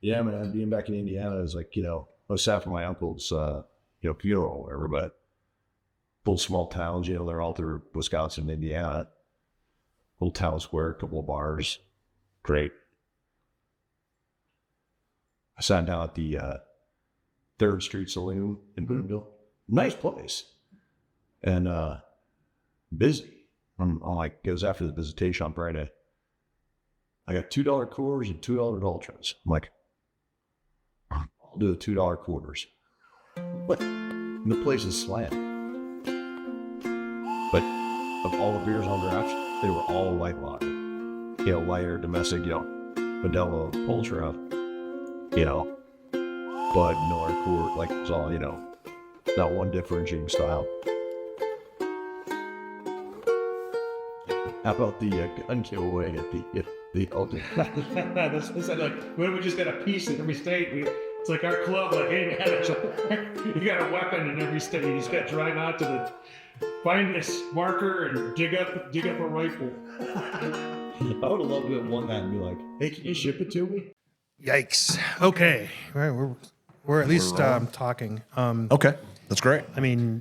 Yeah, man, being back in Indiana is like, I was sad for my uncle's, funeral or whatever, but full small towns, they're all through Wisconsin, Indiana. Little town square, a couple of bars. Great. I sat down at the 3rd Street Saloon in Boonville. Nice place. And busy. I'm like, it was after the visitation on Friday. I got $2 quarters and $2 ultras. I'm like, I'll do the $2 quarters. But the place is slammed. But of all the beers on draft, they were all light lager. Lighter, domestic, Modelo, Ultra, Bud, Miller, Coors, like it was all, not one differentiating style. How about the gun giveaway at the Ultra? That's like, what if we just got a piece in every state? It's like our club, like, hey man, you got a weapon in every state. You just got to drive out to find this marker and dig up a rifle. I would have loved to have won that and be like, hey, can you ship it to me? Yikes. Okay. All right, we're at least talking. Okay, that's great. I mean,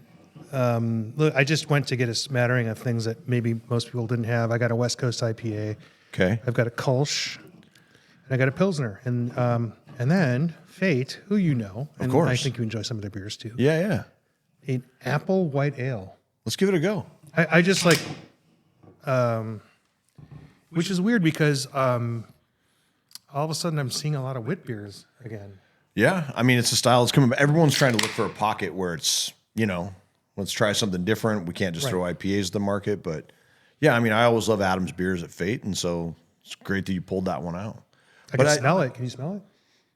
look, I just went to get a smattering of things that maybe most people didn't have. I got a West Coast IPA. Okay. I've got a Kolsch. And I got a Pilsner. And then Fate, who you know. And of course. I think you enjoy some of their beers too. Yeah. An apple white ale. Let's give it a go. I just like, which is weird because all of a sudden I'm seeing a lot of wit beers again. Yeah, I mean, it's a style that's coming. Everyone's trying to look for a pocket where it's, let's try something different. We can't just throw IPAs at the market. But yeah, I mean, I always love Adam's beers at Fate. And so it's great that you pulled that one out. I can smell it. Can you smell it?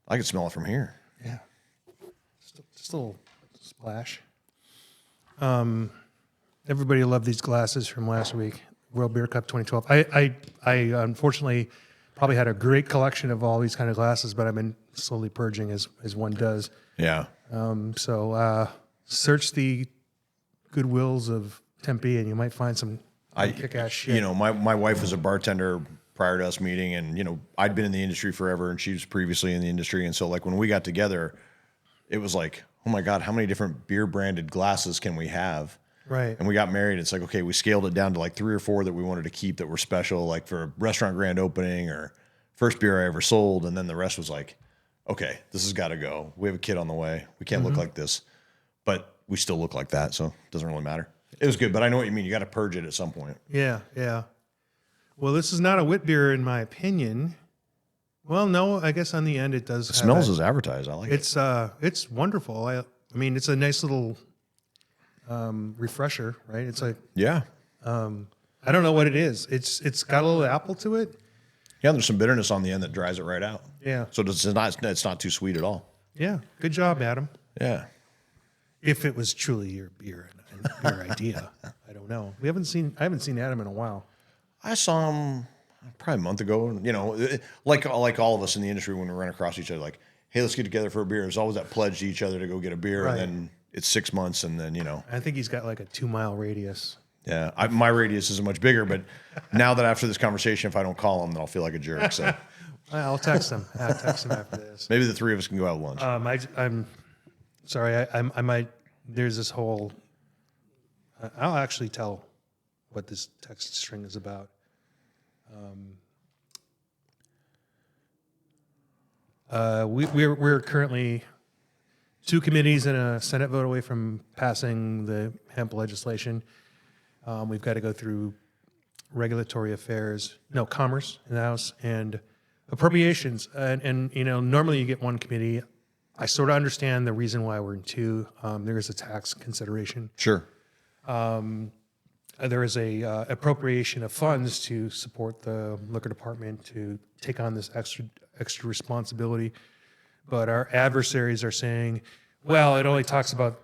I can smell it from here. Yeah. Just a little splash. Everybody loved these glasses from last week. World Beer Cup 2012. I unfortunately probably had a great collection of all these kind of glasses, but I've been slowly purging as one does. Yeah. So search the Goodwills of Tempe and you might find some kick-ass shit. My wife was a bartender prior to us meeting, and I'd been in the industry forever and she was previously in the industry. And so like when we got together, it was like, oh my God, how many different beer branded glasses can we have? Right. And we got married. It's like, okay, we scaled it down to like 3 or 4 that we wanted to keep that were special, like for a restaurant grand opening or first beer I ever sold. And then the rest was like, okay, this has got to go. We have a kid on the way. We can't look like this, but we still look like that. So it doesn't really matter. It was good, but I know what you mean. You got to purge it at some point. Yeah. Well, this is not a wit beer in my opinion. Well, no, I guess on the end it does. It smells as advertised. I like it. It's wonderful. I mean, it's a nice little refresher, right? It's like, yeah. I don't know what it is. It's got a little apple to it. Yeah, there's some bitterness on the end that dries it right out. Yeah. So it's not too sweet at all. Yeah. Good job, Adam. Yeah. If it was truly your beer and your idea, I don't know. I haven't seen Adam in a while. I saw him probably a month ago. Like all of us in the industry, when we run across each other, like, hey, let's get together for a beer. There's always that pledge to each other to go get a beer, right. And then it's 6 months, and then I think he's got like a 2-mile radius. Yeah, my radius isn't much bbigger, but now that after this conversation, if I don't call him, then I'll feel like a jerk. So I'll text him. I'll text him after this. Maybe the 3 of us can go out lunch. I'm sorry. I might. There's this whole. I'll actually tell what this text string is about. We're currently 2 committees and a Senate vote away from passing the hemp legislation. We've got to go through regulatory affairs, commerce in the House, and appropriations. And normally you get 1 committee. I sort of understand the reason why we're in 2. There is a tax consideration. Sure. There is a appropriation of funds to support the liquor department to take on this extra responsibility. But our adversaries are saying, well, it only talks about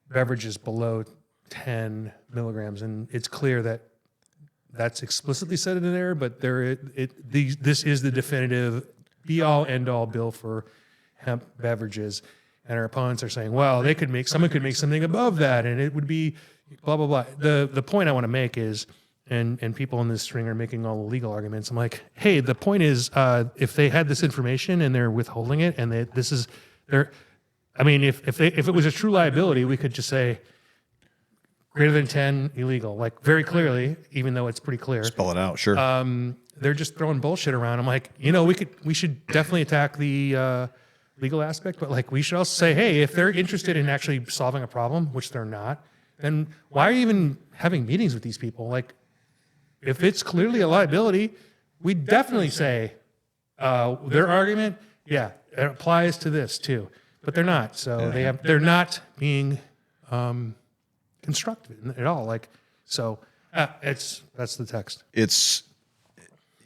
beverages below 10 milligrams, and it's clear that that's explicitly said in there. But this is the definitive be-all, end-all bill for hemp beverages, and our opponents are saying, well, someone could make something above that, and it would be blah blah blah. The point I want to make is and people in this string are making all the legal arguments. I'm like, hey, the point is, if they had this information and they're withholding it, and I mean, if it was a true liability, we could just say greater than 10 illegal, like very clearly, even though it's pretty clear. Spell it out, sure. They're just throwing bullshit around. I'm like, we should definitely attack the legal aspect, but like we should also say, hey, if they're interested in actually solving a problem, which they're not, then why are you even having meetings with these people? Like, if it's clearly a liability, we definitely say their argument, yeah, it applies to this too, but they're not. So they're not being constructive at all. Like, so that's the text. It's,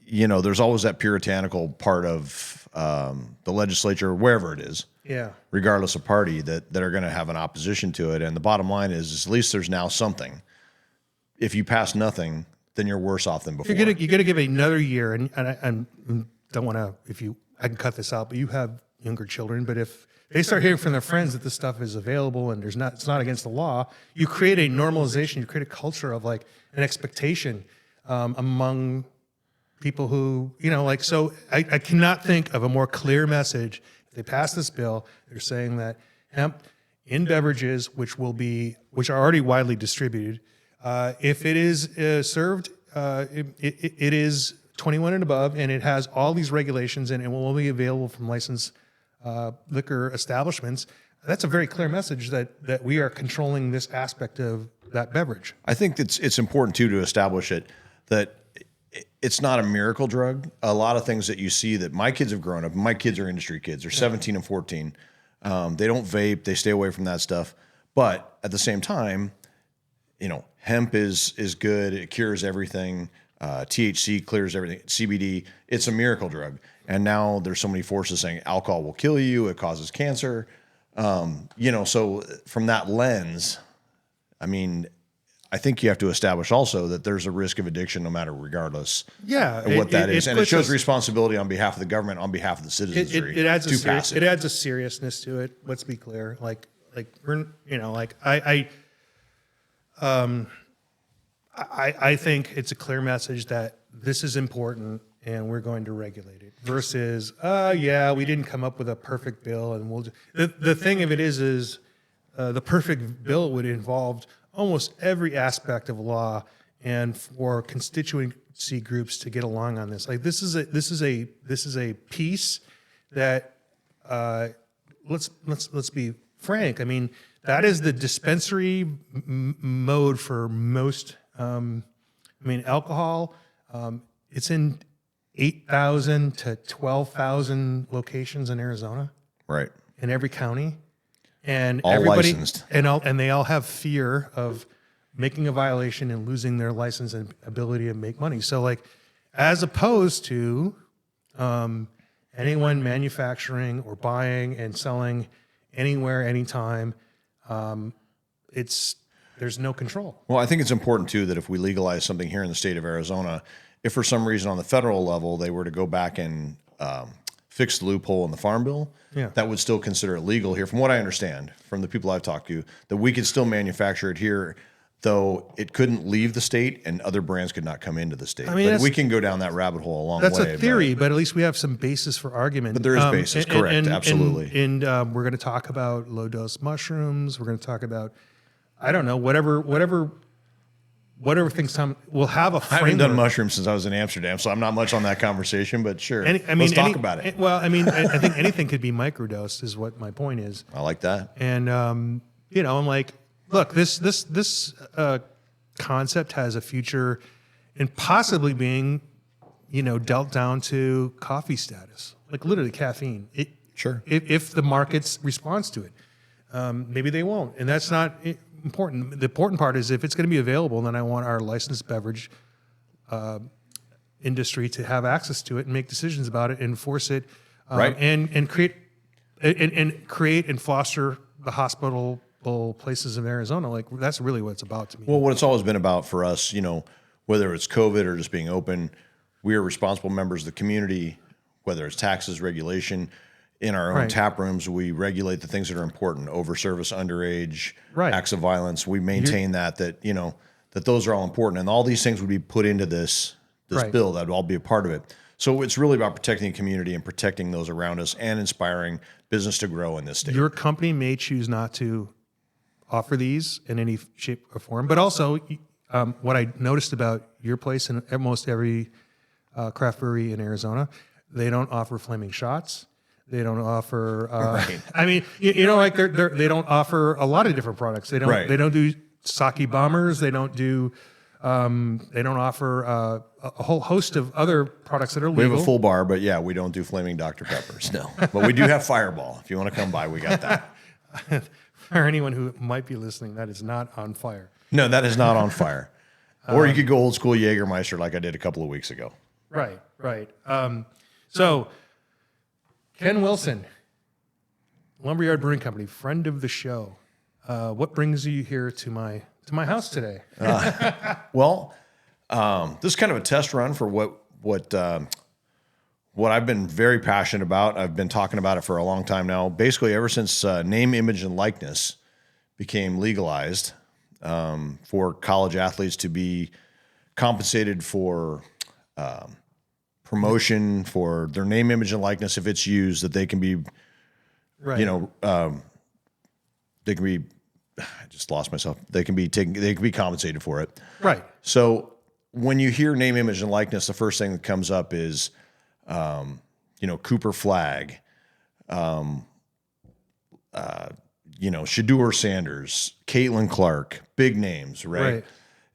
there's always that puritanical part of the legislature, wherever it is, Yeah. regardless of party, that are going to have an opposition to it. And the bottom line is at least there's now something. If you pass nothing, then you're worse off than before. You're gonna give it another year, and I don't want to. I can cut this out, but you have younger children. But if they start hearing from their friends that this stuff is available and it's not against the law, you create a normalization. You create a culture of like an expectation among people who So I cannot think of a more clear message. If they pass this bill, they're saying that hemp in beverages, which are already widely distributed. If it is served, it is 21 and above, and it has all these regulations, and it will only be available from licensed liquor establishments. That's a very clear message that we are controlling this aspect of that beverage. I think it's important too to establish that it's not a miracle drug. A lot of things that you see that my kids have grown up. My kids are industry kids. They're 17 and 14. They don't vape. They stay away from that stuff. But at the same time, hemp is good. It cures everything. THC clears everything. CBD, it's a miracle drug. And now there's so many forces saying alcohol will kill you. It causes cancer. So from that lens, I mean, I think you have to establish also that there's a risk of addiction no matter regardless of what that is. And it shows responsibility on behalf of the government, on behalf of the citizenry. It adds a seriousness to it. Let's be clear. I think it's a clear message that this is important and we're going to regulate it versus, we didn't come up with a perfect bill and we'll the thing of it is the perfect bill would involve almost every aspect of law and for constituency groups to get along on this. Like this is a piece that let's be frank. I mean, that is the dispensary mode for most. Alcohol. It's in 8,000 to 12,000 locations in Arizona, right? In every county, and all everybody licensed, and they all have fear of making a violation and losing their license and ability to make money. So, like, as opposed to anyone manufacturing or buying and selling anywhere, anytime, there's no control. Well, I think it's important too that if we legalize something here in the state of Arizona, if for some reason on the federal level they were to go back and fix the loophole in the Farm Bill, that would still consider it legal here. From what I understand from the people I've talked to, that we could still manufacture it here, though it couldn't leave the state and other brands could not come into the state. But we can go down that rabbit hole a long way. That's a theory, but at least we have some basis for argument. But there is basis, correct, absolutely. And we're going to talk about low-dose mushrooms. We're going to talk about, I don't know, whatever things we'll have a framework. I haven't done mushrooms since I was in Amsterdam, so I'm not much on that conversation, but sure. Let's talk about it. Well, I think anything could be microdosed is what my point is. I like that. And, I'm like, look, this concept has a future in possibly being, dealt down to coffee status, like literally caffeine. Sure. If the market's responds to it, maybe they won't, and that's not important. The important part is if it's going to be available, then I want our licensed beverage industry to have access to it and make decisions about it, enforce it, right, and create and foster the hospitable places in Arizona. Like that's really what it's about to me. Well, what it's always been about for us, whether it's COVID or just being open, we are responsible members of the community. Whether it's taxes, regulation. In our own tap rooms, we regulate the things that are important: over service, underage, acts of violence. We maintain that that those are all important. And all these things would be put into this Right. bill. That would all be a part of it. So it's really about protecting the community and protecting those around us and inspiring business to grow in this state. Your company may choose not to offer these in any shape or form, but also what I noticed about your place and almost every craft brewery in Arizona, they don't offer flaming shots. They don't offer. Right. I mean, like they don't offer a lot of different products. They don't. Right. They don't do sake bombers. They don't do. They don't offer a whole host of other products that are legal. We have a full bar, but yeah, we don't do flaming Dr. Peppers. No, but we do have Fireball. If you want to come by, we got that. For anyone who might be listening, that is not on fire. No, that is not on fire. Or you could go old school Jägermeister like I did a couple of weeks ago. Right, right. So, Ken Wilson, Lumberyard Brewing Company, friend of the show. What brings you here to my house today? Well, this is kind of a test run for what I've been very passionate about. I've been talking about it for a long time now. Basically, ever since name, image, and likeness became legalized for college athletes to be compensated for promotion for their name, image, and likeness if it's used, that they can be, Right. they can be. I just lost myself. They can be compensated for it. Right. So when you hear name, image, and likeness, the first thing that comes up is, Cooper Flag, Shedeur Sanders, Caitlin Clark, big names, right? Right.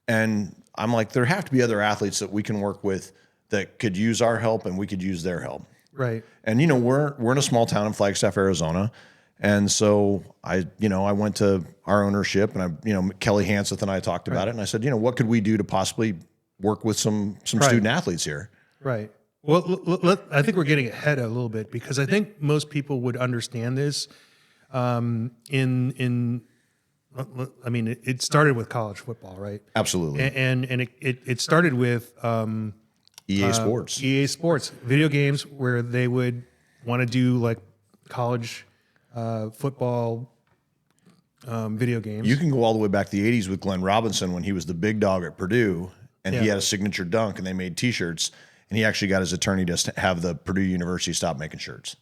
And I'm like, there have to be other athletes that we can work with that could use our help and we could use their help. Right. And, we're in a small town in Flagstaff, Arizona. And so I went to our ownership and Kelly Hanseth and I talked about it. And I said, what could we do to possibly work with some student athletes here? Right. Well, I think we're getting ahead a little bit because I think most people would understand this. I mean, it started with college football, right? Absolutely. And it started with EA Sports. EA Sports, video games where they would want to do like college football video games. You can go all the way back to the 80s with Glenn Robinson when he was the big dog at Purdue and he had a signature dunk and they made T-shirts and he actually got his attorney to have the Purdue University stop making shirts.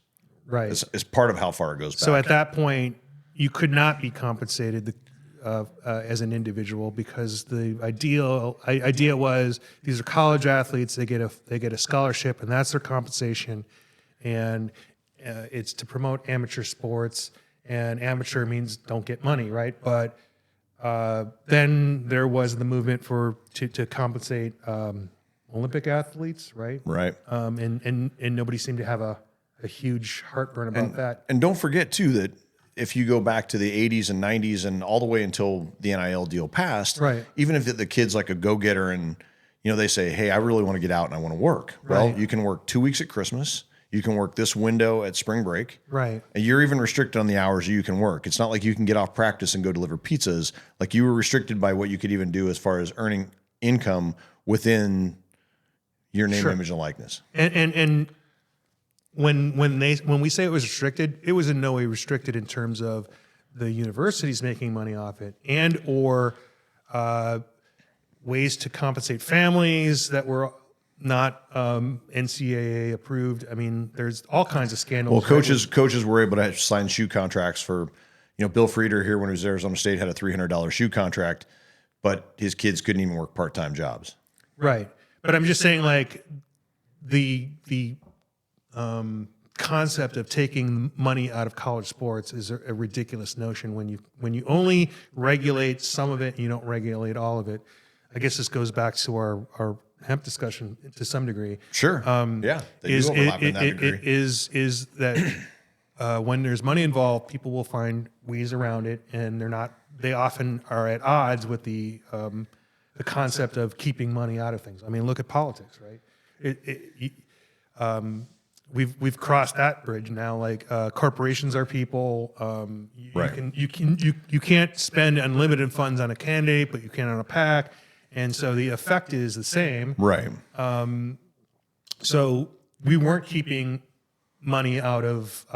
Right. It's part of how far it goes back. So at that point, you could not be compensated as an individual because the idea was these are college athletes. They get a scholarship and that's their compensation, and it's to promote amateur sports. And amateur means don't get money, right? But then there was the movement to compensate Olympic athletes, right? Right. And nobody seemed to have a huge heartburn about that. And don't forget, too, that if you go back to the 80s and 90s and all the way until the NIL deal passed, Right. even if the kid's like a go-getter and, they say, hey, I really want to get out and I want to work. Well, Right. you can work 2 weeks at Christmas. You can work this window at spring break. Right. And you're even restricted on the hours you can work. It's not like you can get off practice and go deliver pizzas. Like you were restricted by what you could even do as far as earning income within your name, Sure. image, and likeness. And when we say it was restricted, it was in no way restricted in terms of the universities making money off it and or ways to compensate families that were not NCAA approved. I mean, there's all kinds of scandals. Well, coaches were able to sign shoe contracts for, Bill Frieder here when he was at Arizona State had a $300 shoe contract, but his kids couldn't even work part-time jobs. Right. But I'm just saying, like, the concept of taking money out of college sports is a ridiculous notion when you only regulate some of it and you don't regulate all of it. I guess this goes back to our hemp discussion to some degree. Sure. Yeah. They do overlap in that degree. Is that when there's money involved, people will find ways around it, and they often are at odds with the concept of keeping money out of things. I mean, look at politics, right? We've crossed that bridge now. Like corporations are people. Right. You can't spend unlimited funds on a candidate, but you can on a PAC, and so the effect is the same. Right. So we weren't keeping money out of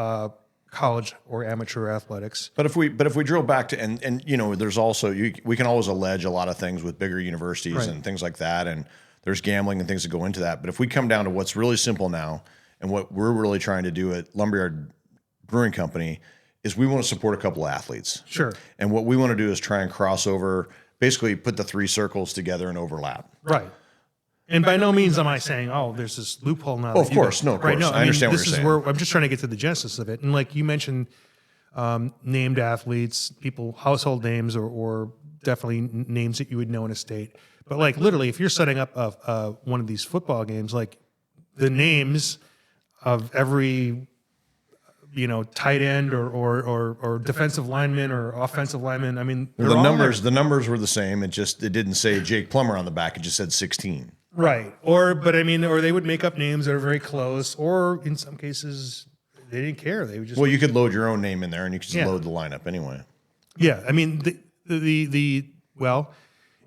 college or amateur athletics. But if we drill back to and you know, there's also we can always allege a lot of things with bigger universities Right. and things like that, and there's gambling and things that go into that. But if we come down to what's really simple now, and what we're really trying to do at Lumberyard Brewing Company is we want to support a couple of athletes. Sure. And what we want to do is try and cross over, basically put the three circles together and overlap. Right. And by no means am I saying, oh, there's this loophole now. Oh, that of you course. guys- No, of right, course. No, I understand what this you're is saying. where I'm just trying to get to the genesis of it. And like you mentioned, named athletes, people, household names, or definitely names that you would know in a state. But like literally, if you're setting up one of these football games, like the names of every tight end or defensive lineman or offensive lineman. I mean, they're all The numbers were the same. It didn't say Jake Plummer on the back. It just said 16. right. Or they would make up names that are very close, or in some cases they didn't care. They would just Well, you could load your own name in there, and you could just Yeah. load the lineup anyway. yeah. I mean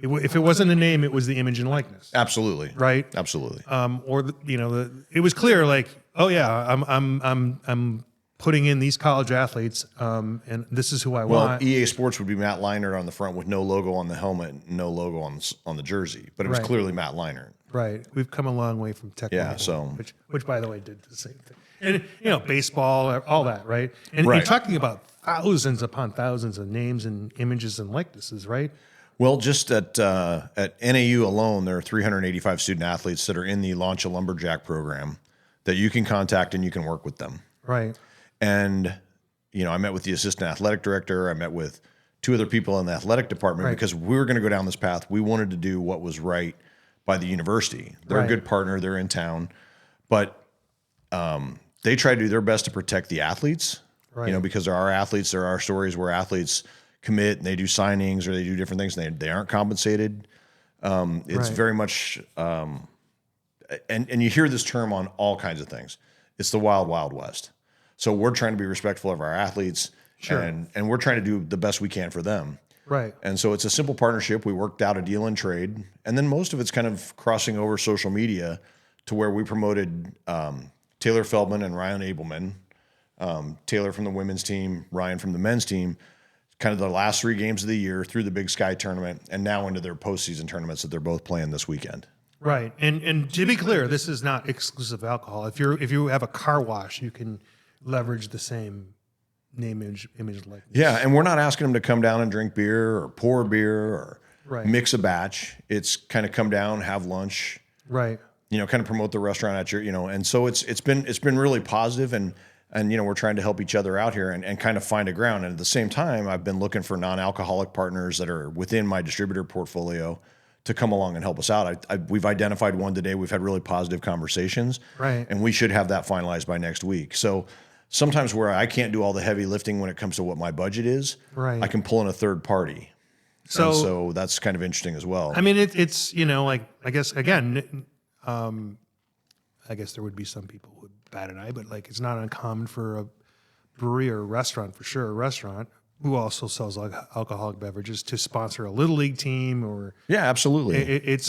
if it wasn't the name, it was the image and likeness, Absolutely. right? Absolutely. It was clear, like, oh yeah, I'm putting in these college athletes, and this is who I Well, want. EA Sports would be Matt Leinart on the front with no logo on the helmet, no logo on the jersey, but it was Right. clearly Matt Leinart. Right. We've come a long way from tech. Yeah, level, so- which by the way did the same thing. And baseball, all that, right? And Right. you're talking about thousands upon thousands of names and images and likenesses, right? Well, just at NAU alone, there are 385 student athletes that are in the Launch a Lumberjack program that you can contact and you can work with them. Right. And, I met with the assistant athletic director. I met with two other people in the athletic department Right. because we were going to go down this path. We wanted to do what was right by the university. They're Right. a good partner. They're in town. But they try to do their best to protect the athletes, Right. because there are athletes, there are stories where athletes commit and they do signings or they do different things and they aren't compensated. It's Right. very much, and you hear this term on all kinds of things. It's the wild, wild west. So we're trying to be respectful of our athletes, Sure. and we're trying to do the best we can for them. Right. And so it's a simple partnership. We worked out a deal in trade, and then most of it's kind of crossing over social media to where we promoted Taylor Feldman and Ryan Ableman, Taylor from the women's team, Ryan from the men's team, kind of the last 3 games of the year through the Big Sky tournament, and now into their postseason tournaments that they're both playing this weekend. Right. And to be clear, this is not exclusive alcohol. If you have a car wash, you can leverage the same name, image, likeness. Yeah, and we're not asking them to come down and drink beer or pour beer or Right. mix a batch. It's kind of come down, have lunch, Right. kind of promote the restaurant at your, and so it's been really positive, and we're trying to help each other out here and kind of find a ground. And at the same time, I've been looking for non-alcoholic partners that are within my distributor portfolio to come along and help us out. We've identified one today. We've had really positive conversations, Right. and we should have that finalized by next week. So sometimes where I can't do all the heavy lifting when it comes to what my budget is, Right. I can pull in a third party. So, So that's kind of interesting as well. I mean, it's like, I guess again, I guess there would be some people who would bat an eye, but like it's not uncommon for a brewery or a restaurant, for sure, a restaurant who also sells like alcoholic beverages to sponsor a little league team, or Yeah, absolutely. it's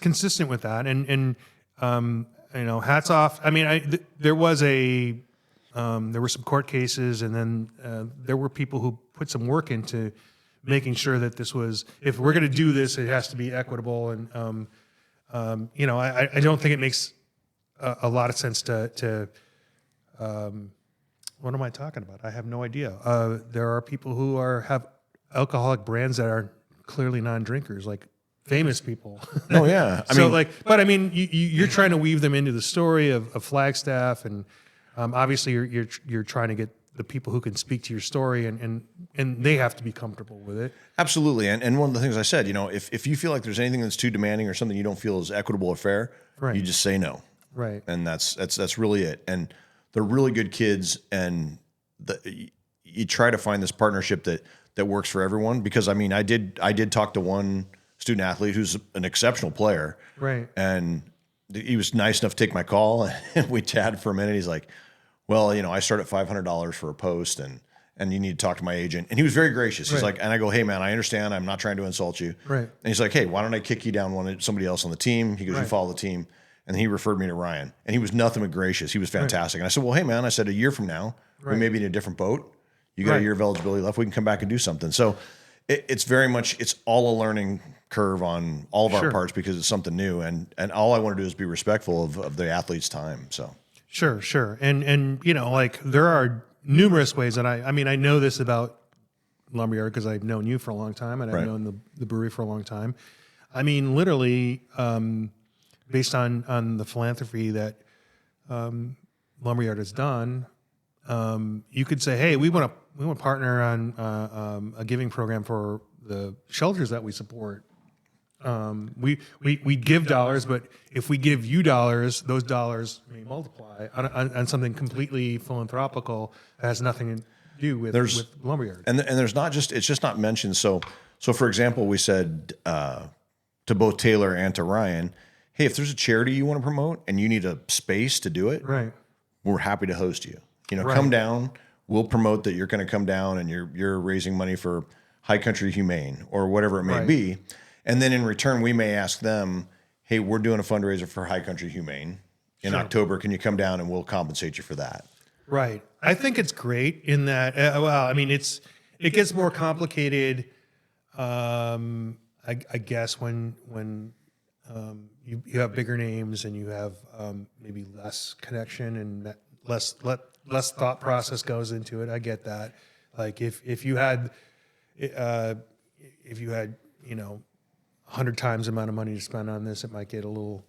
consistent with that, and hats off. I mean, there were some court cases, and then there were people who put some work into making sure that this was, if we're going to do this, it has to be equitable. And I don't think it makes a lot of sense to what am I talking about? I have no idea. There are people who have alcoholic brands that are clearly non-drinkers, like famous people. Oh yeah. But I mean, you're trying to weave them into the story of Flagstaff, and obviously you're trying to get the people who can speak to your story, and they have to be comfortable with it. Absolutely. And one of the things I said, if you feel like there's anything that's too demanding or something you don't feel is equitable or fair, Right. you just say no. Right. And that's really it. And they're really good kids, and you try to find this partnership that works for everyone, because I mean, I did talk to one student athlete who's an exceptional player. Right. And he was nice enough to take my call, and we chatted for a minute. He's like, well, I start at $500 for a post, and you need to talk to my agent. And he was very gracious. He's Right. like, and I go, hey man, I understand. I'm not trying to insult you. Right. And he's like, hey, why don't I kick you down somebody else on the team? He goes, you Right. follow the team. And he referred me to Ryan, and he was nothing but gracious. He was fantastic. And I said, well, hey man, I said, a year from now, we may be in a different boat. You got a year of eligibility left. We can come back and do something. So it's very much, it's all a learning curve on all of our parts because it's something new. And all I want to do is be respectful of the athlete's time. So Sure. And you know, like there are numerous ways, and I mean, I know this about Lumberyard because I've known you for a long time, and I've known the brewery for a long time. I mean, literally, based on the philanthropy that Lumberyard has done, you could say, hey, we want to partner on a giving program for the shelters that we support. We give dollars, but if we give you dollars, those dollars may multiply on something completely philanthropical that has nothing to do with Lumberyard. And there's not just, it's just not mentioned. So for example, we said to both Taylor and to Ryan, hey, if there's a charity you want to promote and you need a space to do it, we're happy to host you. You know, come down. We'll promote that you're going to come down and you're raising money for High Country Humane or whatever it may be. And then in return, we may ask them, hey, we're doing a fundraiser for High Country Humane in October. Can you come down and we'll compensate you for that? Right. I think it's great in that, well, I mean, it gets more complicated, I guess, when you have bigger names and you have maybe less connection and less thought process goes into it. I get that. Like if you had, you know, 100 times the amount of money to spend on this, it might get a little,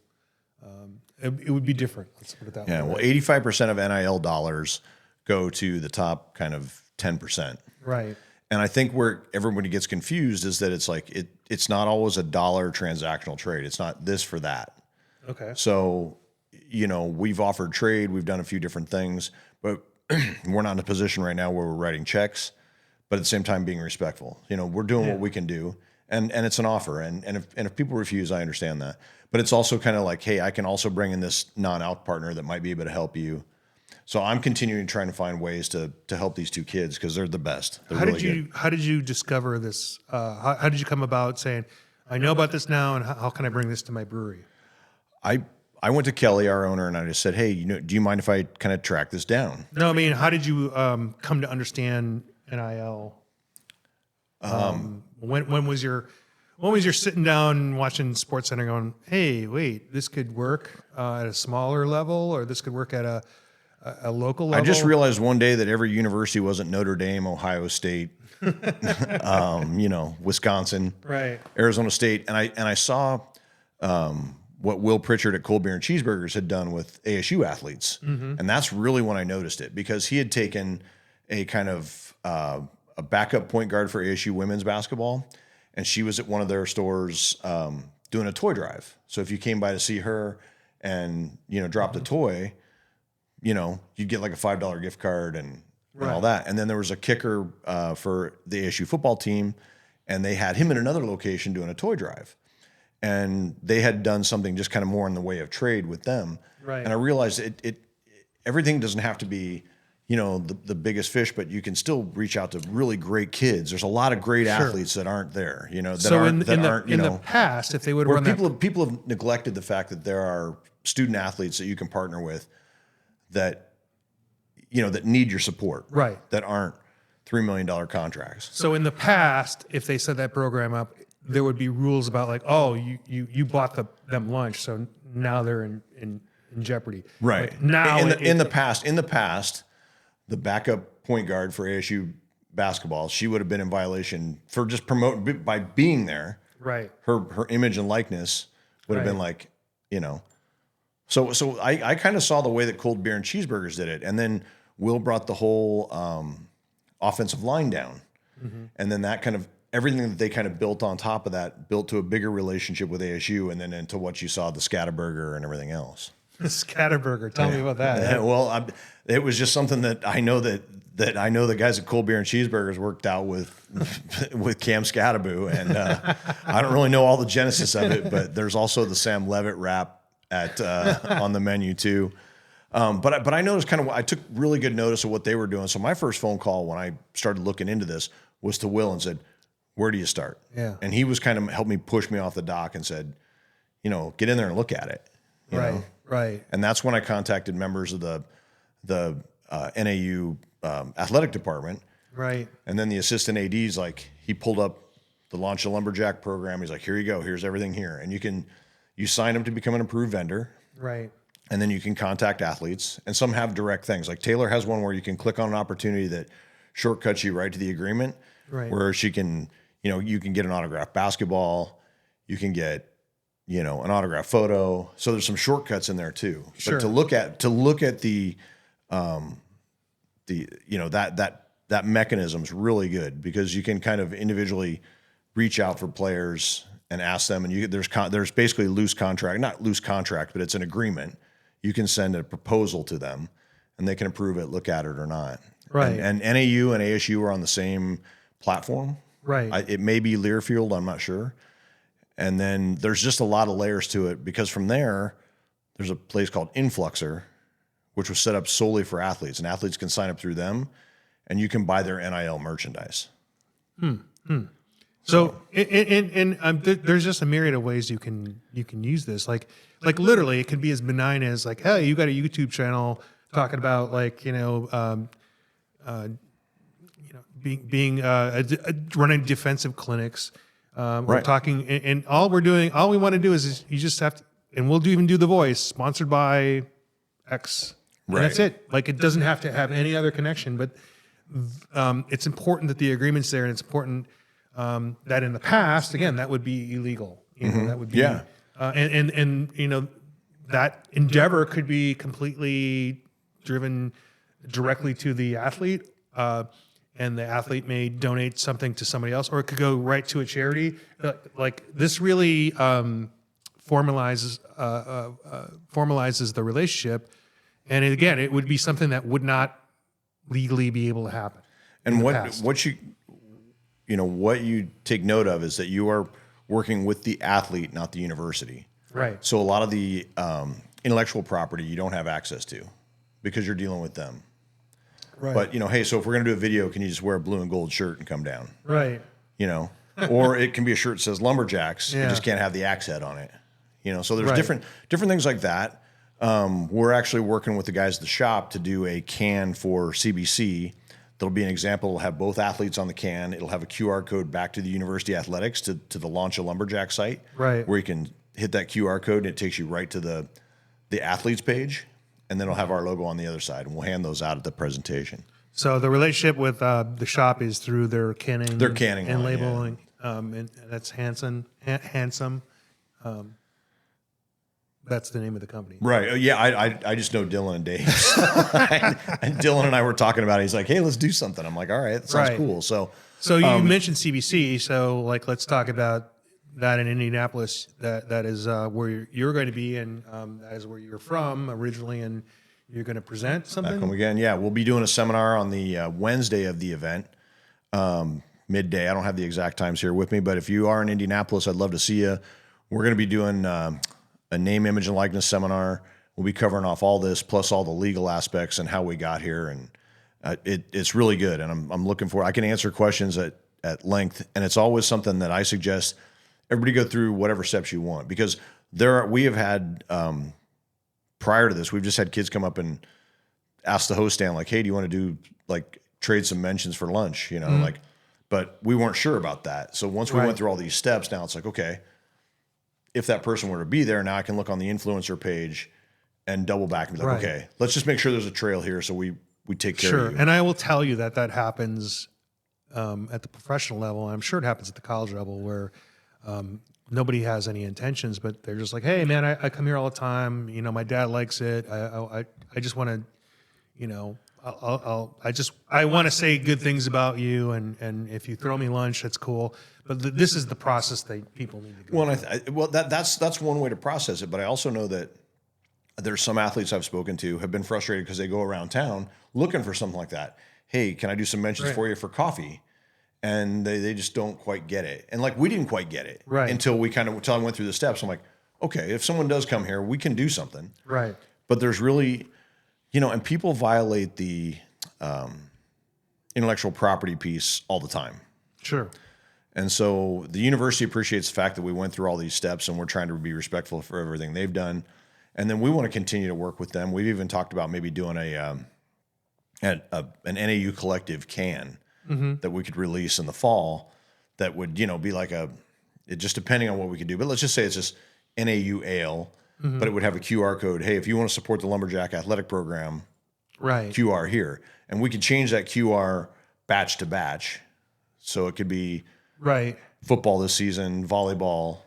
it would be different. Let's put it that way. Yeah. Well, 85% of NIL dollars go to the top kind of 10%. Right. And I think where everybody gets confused is that it's like, it's not always a dollar transactional trade. It's not this for that. Okay. So, you know, we've offered trade, we've done a few different things, but we're not in a position right now where we're writing checks, but at the same time being respectful. You know, we're doing what we can do, and it's an offer. And if people refuse, I understand that. But it's also kind of like, hey, I can also bring in this non-out partner that might be able to help you. So I'm continuing trying to find ways to help these two kids because they're the best. They're How did you discover this? How did you come about saying, I know about this now, and how can I bring this to my brewery? I went to Kelly, our owner, and I just said, hey, you know, do you mind if I kind of track this down? No, I mean, how did you come to understand NIL? When was your sitting down watching Sports Center going, hey, wait, this could work at a smaller level, or this could work at a local level? I just realized one day that every university wasn't Notre Dame, Ohio State, you know, Wisconsin, Arizona State, and I saw what Will Pritchard at Cold Beer and Cheeseburgers had done with ASU athletes, and that's really when I noticed it because he had taken a kind of a backup point guard for ASU women's basketball, and she was at one of their stores doing a toy drive. So if you came by to see her and, you know, dropped a toy, you know, you'd get like a $5 gift card and all that. And then there was a kicker for the ASU football team, and they had him in another location doing a toy drive. And they had done something just kind of more in the way of trade with them. Right. And I realized everything doesn't have to be, you know, the biggest fish, but you can still reach out to really great kids. There's a lot of great athletes that aren't there, you know, in the past, if they would run people have neglected the fact that there are student athletes that you can partner with that, you know, that need your support, that aren't $3 million contracts. So in the past, if they set that program up, there would be rules about like, oh, you bought them lunch, so now they're in jeopardy. Right. Like now in the past, the backup point guard for ASU basketball, she would have been in violation for just promoting by being there. Right. Her image and likeness would have been like, you know. So I kind of saw the way that Cold Beer and Cheeseburgers did it, and then Will brought the whole offensive line down, and then that kind of everything that they kind of built on top of that built to a bigger relationship with ASU, and then into what you saw, the Scatterburger and everything else. The Scatterburger, tell me about that. Yeah, well, it was just something that I know that I know the guys at Cold Beer and Cheeseburgers worked out with Cam Scatteraboo, and I don't really know all the genesis of it, but there's also the Sam Levitt rap at on the menu too. But I noticed I took really good notice of what they were doing. So my first phone call when I started looking into this was to Will and said, where do you start? Yeah. And he was kind of helped me push me off the dock and said, you know, get in there and look at it. you Right. know? Right. And that's when I contacted members of the NAU athletic department. Right. And then the assistant AD's like, he pulled up the Launch a Lumberjack program. He's like, here you go. Here's everything here. And you sign them to become an approved vendor. Right. And then you can contact athletes. And some have direct things. Like Taylor has one where you can click on an opportunity that shortcuts you right to the agreement. Right. Where she can, you can get an autographed basketball. You can get, an autographed photo. So there's some shortcuts in there too. Sure. But to look at that mechanism is really good because you can kind of individually reach out for players and ask them, and there's basically not loose contract, but it's an agreement. You can send a proposal to them and they can approve it, look at it or not. Right. And NAU and ASU are on the same platform. Right. It may be Learfield, I'm not sure. And then there's just a lot of layers to it because from there's a place called Influxer, which was set up solely for athletes, and athletes can sign up through them and you can buy their NIL merchandise. So, there's just a myriad of ways you can use this. Like literally, it could be as benign as like, hey, you got a YouTube channel talking about like being running defensive clinics. We're Right. talking, and all we want to do is you just have to, and we'll even do the voice sponsored by X. And Right. that's it. Like it doesn't have to have any other connection, but it's important that the agreement's there, and it's important that in the past, again, that would be illegal. That would be, Yeah. and that endeavor could be completely driven directly to the athlete, and the athlete may donate something to somebody else, or it could go right to a charity. Like this really formalizes the relationship, and again, it would be something that would not legally be able to happen. And past. what you take note of is that you are working with the athlete, not the university. Right. So a lot of the intellectual property you don't have access to because you're dealing with them. Right. But hey, so if we're gonna do a video, can you just wear a blue and gold shirt and come down? Right. Or it can be a shirt that says Lumberjacks. Yeah. You just can't have the axe head on it. So there's Right. different things like that. We're actually working with the guys at the shop to do a can for CBC. There'll be an example. It'll have both athletes on the can. It'll have a QR code back to the University Athletics to the Launch a Lumberjack site, Right. where you can hit that QR code and it takes you right to the athletes page, and then it'll have our logo on the other side, and we'll hand those out at the presentation. So the relationship with the shop is through their canning, and line, labeling, and that's Handsome. That's the name of the company. Right. Yeah. I just know Dylan and Dave. And Dylan and I were talking about it. He's like, hey, let's do something. I'm like, all right, that sounds Right. cool. So You mentioned CBC, so like let's talk about that in Indianapolis. That is where you're going to be, and that is where you're from originally, and you're going to present something. come again. Yeah. We'll be doing a seminar on the Wednesday of the event, midday. I don't have the exact times here with me, but if you are in Indianapolis, I'd love to see you. We're going to be doing a name, image, and likeness seminar. We'll be covering off all this, plus all the legal aspects and how we got here. And it's really good. And I'm looking for, I can answer questions at length. And it's always something that I suggest everybody go through whatever steps you want, because we have had, prior to this, we've just had kids come up and ask the host stand, like, hey, do you want to do like trade some mentions for lunch? But we weren't sure about that. So once we Right. went through all these steps, now it's like, okay, if that person were to be there, now I can look on the influencer page and double back and be like, Right. okay, let's just make sure there's a trail here so we take care of you. And I will tell you that happens at the professional level. And I'm sure it happens at the college level where nobody has any intentions, but they're just like, hey, man, I come here all the time. My dad likes it. I just want to, I want to say good things about you. And if you throw me lunch, that's cool. But this is the process that people need to go through. Well, that's one way to process it. But I also know that there's some athletes I've spoken to have been frustrated because they go around town looking for something like that. Hey, can I do some mentions Right. for you for coffee? And they just don't quite get it. And like, we didn't quite get it Right. until I went through the steps. I'm like, okay, if someone does come here, we can do something. Right. But there's really, and people violate the intellectual property piece all the time. Sure. And so the university appreciates the fact that we went through all these steps and we're trying to be respectful for everything they've done. And then we want to continue to work with them. We've even talked about maybe doing an NAU collective can that we could release in the fall that would, be like it just depending on what we could do. But let's just say it's just NAU ale, but it would have a QR code. Hey, if you want to support the Lumberjack athletic program, Right. QR here. And we could change that QR batch to batch. So it could be Right. football this season, volleyball,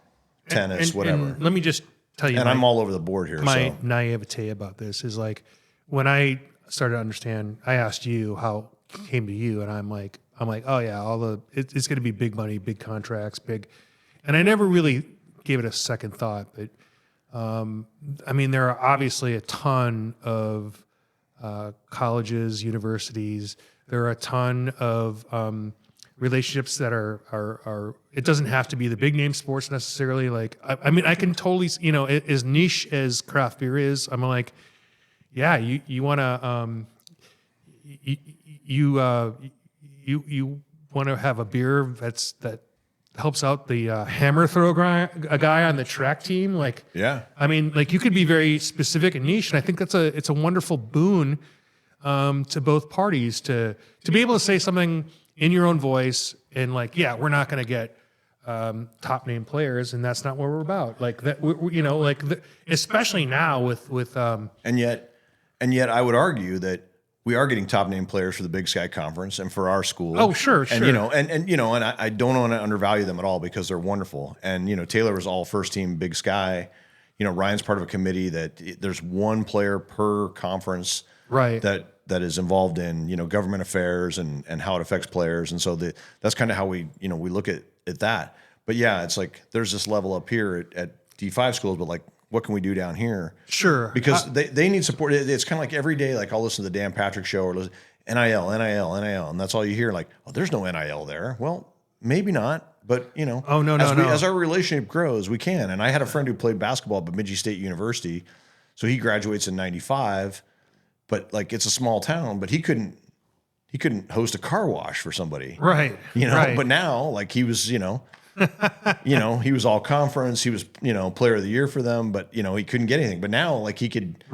tennis, And whatever. let me just tell you, And I'm all over the board here. my naivete about this is like when I started to understand, I asked you how it came to you, and I'm like, oh yeah, it's going to be big money, big contracts, big, and I never really gave it a second thought. But I mean, there are obviously a ton of colleges, universities. There are a ton of relationships that are. It doesn't have to be the big name sports necessarily. Like, I mean, I can totally, as niche as craft beer is, I'm like, yeah, you want to, you want to have a beer that helps out the hammer throw a guy on the track team. Like, yeah. I mean, like you could be very specific and niche, and I think it's a wonderful boon to both parties to be able to say something in your own voice and like, yeah, we're not going to get top name players, and that's not what we're about. Like that, especially now with And yet I would argue that we are getting top name players for the Big Sky Conference and for our school. Oh, sure, And, sure. and I don't want to undervalue them at all because they're wonderful. And, Taylor was all first team Big Sky. Ryan's part of a committee that there's one player per conference Right. that is involved in, government affairs and how it affects players. And so that's kind of how we look at that. But yeah, it's like there's this level up here at D5 schools, but like, what can we do down here? Sure. Because they need support. It's kind of like every day, like I'll listen to the Dan Patrick show or listen, NIL, and that's all you hear. Like, oh, there's no NIL there. Well, maybe not, but Oh, no. as our relationship grows, we can. And I had a friend who played basketball at Bemidji State University, so he graduates in '95. But like, it's a small town, but he couldn't host a car wash for somebody, Right. Right. But now, like he was, he was all conference. He was, player of the year for them, but he couldn't get anything. But now, like he could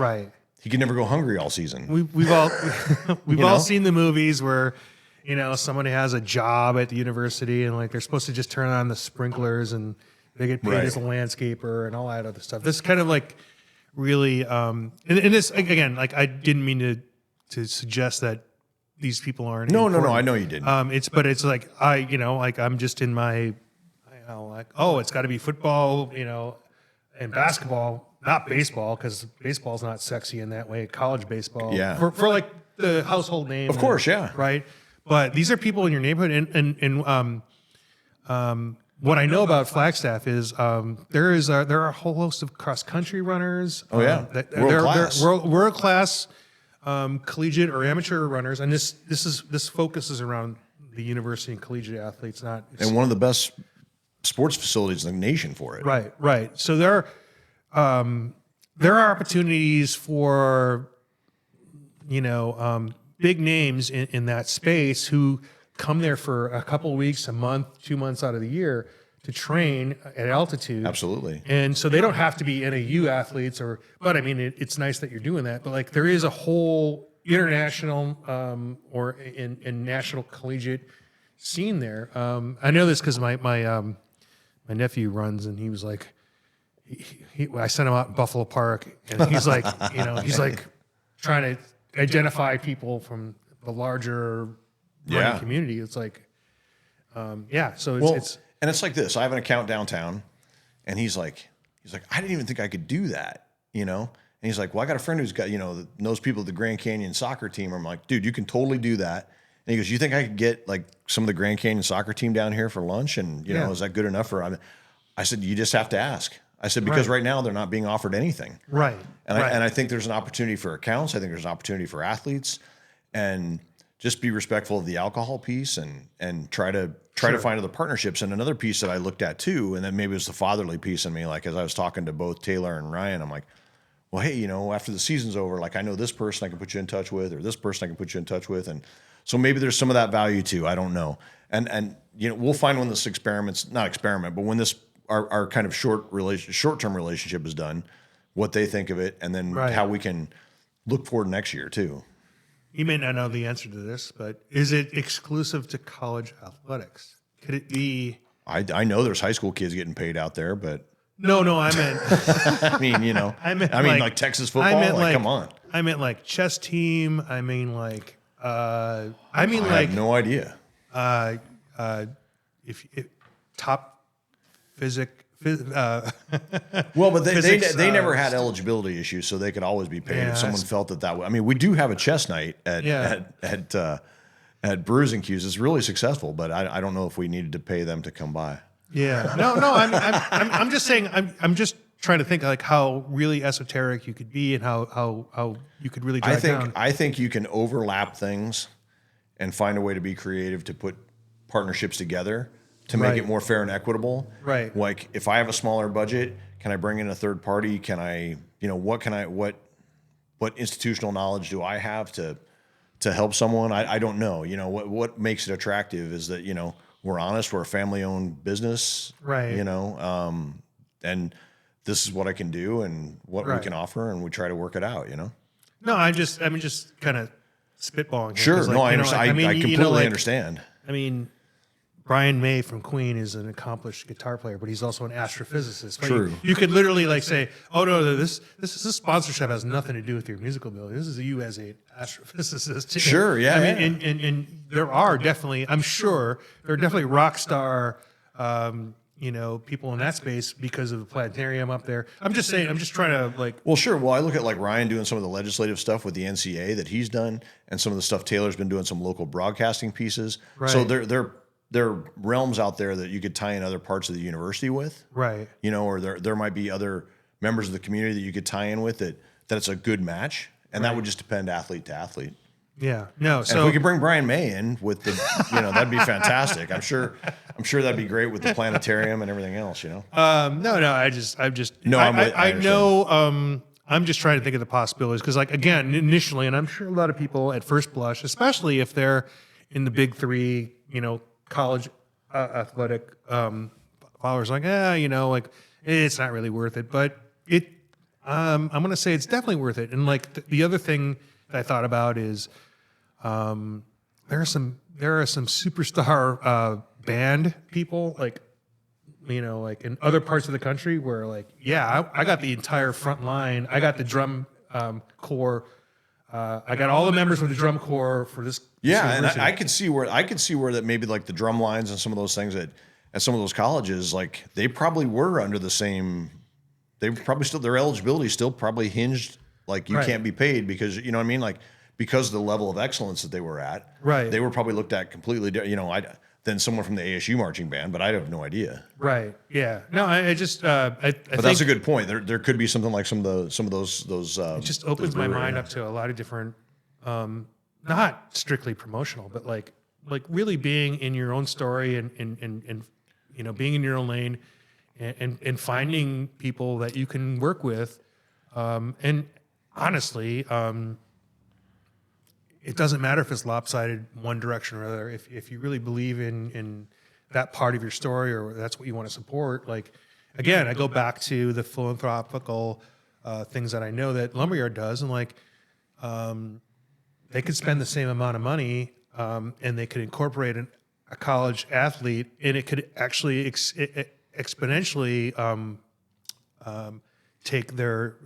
never go hungry all season. We've all all seen the movies where somebody has a job at the university and like they're supposed to just turn on the sprinklers and they get paid as a landscaper and all that other stuff. This is kind of like really and this again, like I didn't mean to suggest that these people aren't No, important. I know you didn't. It's like like I'm just in my it's got to be football, and basketball, not baseball, because baseball's not sexy in that way. College baseball, Yeah. for like the household name, Of course, yeah. right. But these are people in your neighborhood, and what I know about Flagstaff is there are a whole host of cross country runners. Oh, yeah. They're world class collegiate or amateur runners, and this focuses around the university and collegiate athletes, not and one of the best sports facilities in the nation for it. Right. So there are opportunities for big names in that space who come there for a couple of weeks, a month, 2 months out of the year to train at altitude. Absolutely. And so they don't have to be NAU athletes but I mean, it's nice that you're doing that. But like there is a whole international or in national collegiate scene there. I know this because my nephew runs, and he was like, I sent him out in Buffalo Park, and he's like, he's like trying to identify people from the larger running community. It's like, so it's and it's like this. I have an account downtown, and he's like, I didn't even think I could do that, And he's like, well, I got a friend who's got, that knows people at the Grand Canyon soccer team. I'm like, dude, you can totally do that. And he goes, you think I could get like some of the Grand Canyon soccer team down here for lunch? And, is that good enough for, I said, you just have to ask. I said, because right now they're not being offered anything. Right. And I think there's an opportunity for accounts. I think there's an opportunity for athletes, and just be respectful of the alcohol piece and try to find other partnerships. And another piece that I looked at too, and then maybe it was the fatherly piece in me, like as I was talking to both Taylor and Ryan, I'm like, well, hey, after the season's over, like I know this person I can put you in touch with, or this person I can put you in touch with. And so maybe there's some of that value too. I don't know. And we'll find when this but when this our kind of short-term relationship is done, what they think of it, and then Right. how we can look forward next year too. You may not know the answer to this, but is it exclusive to college athletics? Could it be? I know there's high school kids getting paid out there, but No, I meant. I mean, you know, I meant like Texas football. Like, come on. I meant like chess team. I mean like. I have no idea. If top physics. Well, but Physics, they never had eligibility issues, so they could always be paid Yeah, if someone felt that way. I mean, we do have a chess night at Brews and Q's. It's really successful, but I don't know if we needed to pay them to come by. Yeah. No. I'm just saying. I'm just trying to think like how really esoteric you could be and how you could really drive down. I think you can overlap things and find a way to be creative to put partnerships together to make Right. it more fair and equitable. Right. Like if I have a smaller budget, can I bring in a third party? Can I, what institutional knowledge do I have to help someone? I don't know. You know, what makes it attractive is that, we're honest, we're a family owned business. Right. And this is what I can do and what we Right. can offer, and we try to work it out, No, I'm just kind of spitballing. Here, Sure. 'cause, No, I you know, understand. I completely understand. I mean, Brian May from Queen is an accomplished guitar player, but he's also an astrophysicist. But True. You could literally like say, "Oh no, this sponsorship has nothing to do with your musical ability. This is you as a astrophysicist." Sure, yeah, I mean, and there are definitely, I'm sure, there are definitely rock star, people in that space because of the planetarium up there. I'm just saying, I'm just trying to like. Well, sure. Well, I look at like Ryan doing some of the legislative stuff with the NCA that he's done, and some of the stuff Taylor's been doing, some local broadcasting pieces. Right. So there are realms out there that you could tie in other parts of the university with, Right. or there might be other members of the community that you could tie in with that it's a good match, and that would just depend athlete to athlete. Yeah. No. And So if we could bring Brian May in with the, that'd be fantastic. I'm sure that'd be great with the planetarium and everything else. No. I'm just. No, I know. I'm just trying to think of the possibilities because, like, again, initially, and I'm sure a lot of people at first blush, especially if they're in the big three, college athletic followers, like, it's not really worth it. But I'm going to say it's definitely worth it. And like the other thing that I thought about is, there are some superstar band people like in other parts of the country where I got the entire front line. I got the drum corps. I got all the members of the drum corps for this. Yeah, and university. I could see where that maybe like the drum lines and some of those things at some of those colleges, like they probably were under the same. They probably still, their eligibility still probably hinged like you Right. can't be paid because you know what I mean, like because of the level of excellence that they were at. Right. They were probably looked at completely than someone from the ASU marching band, but I have no idea. Right. Yeah. No, I just I But think that's a good point. There could be something like some of those. it just opens my mind up to a lot of different, not strictly promotional, but like really being in your own story and being in your own lane and finding people that you can work with. And honestly, it doesn't matter if it's lopsided one direction or other. If you really believe in that part of your story or that's what you want to support, like, again, I go back to the philanthropical things that I know that Lumberyard does, and like, they could spend the same amount of money and they could incorporate a college athlete, and it could actually exponentially take their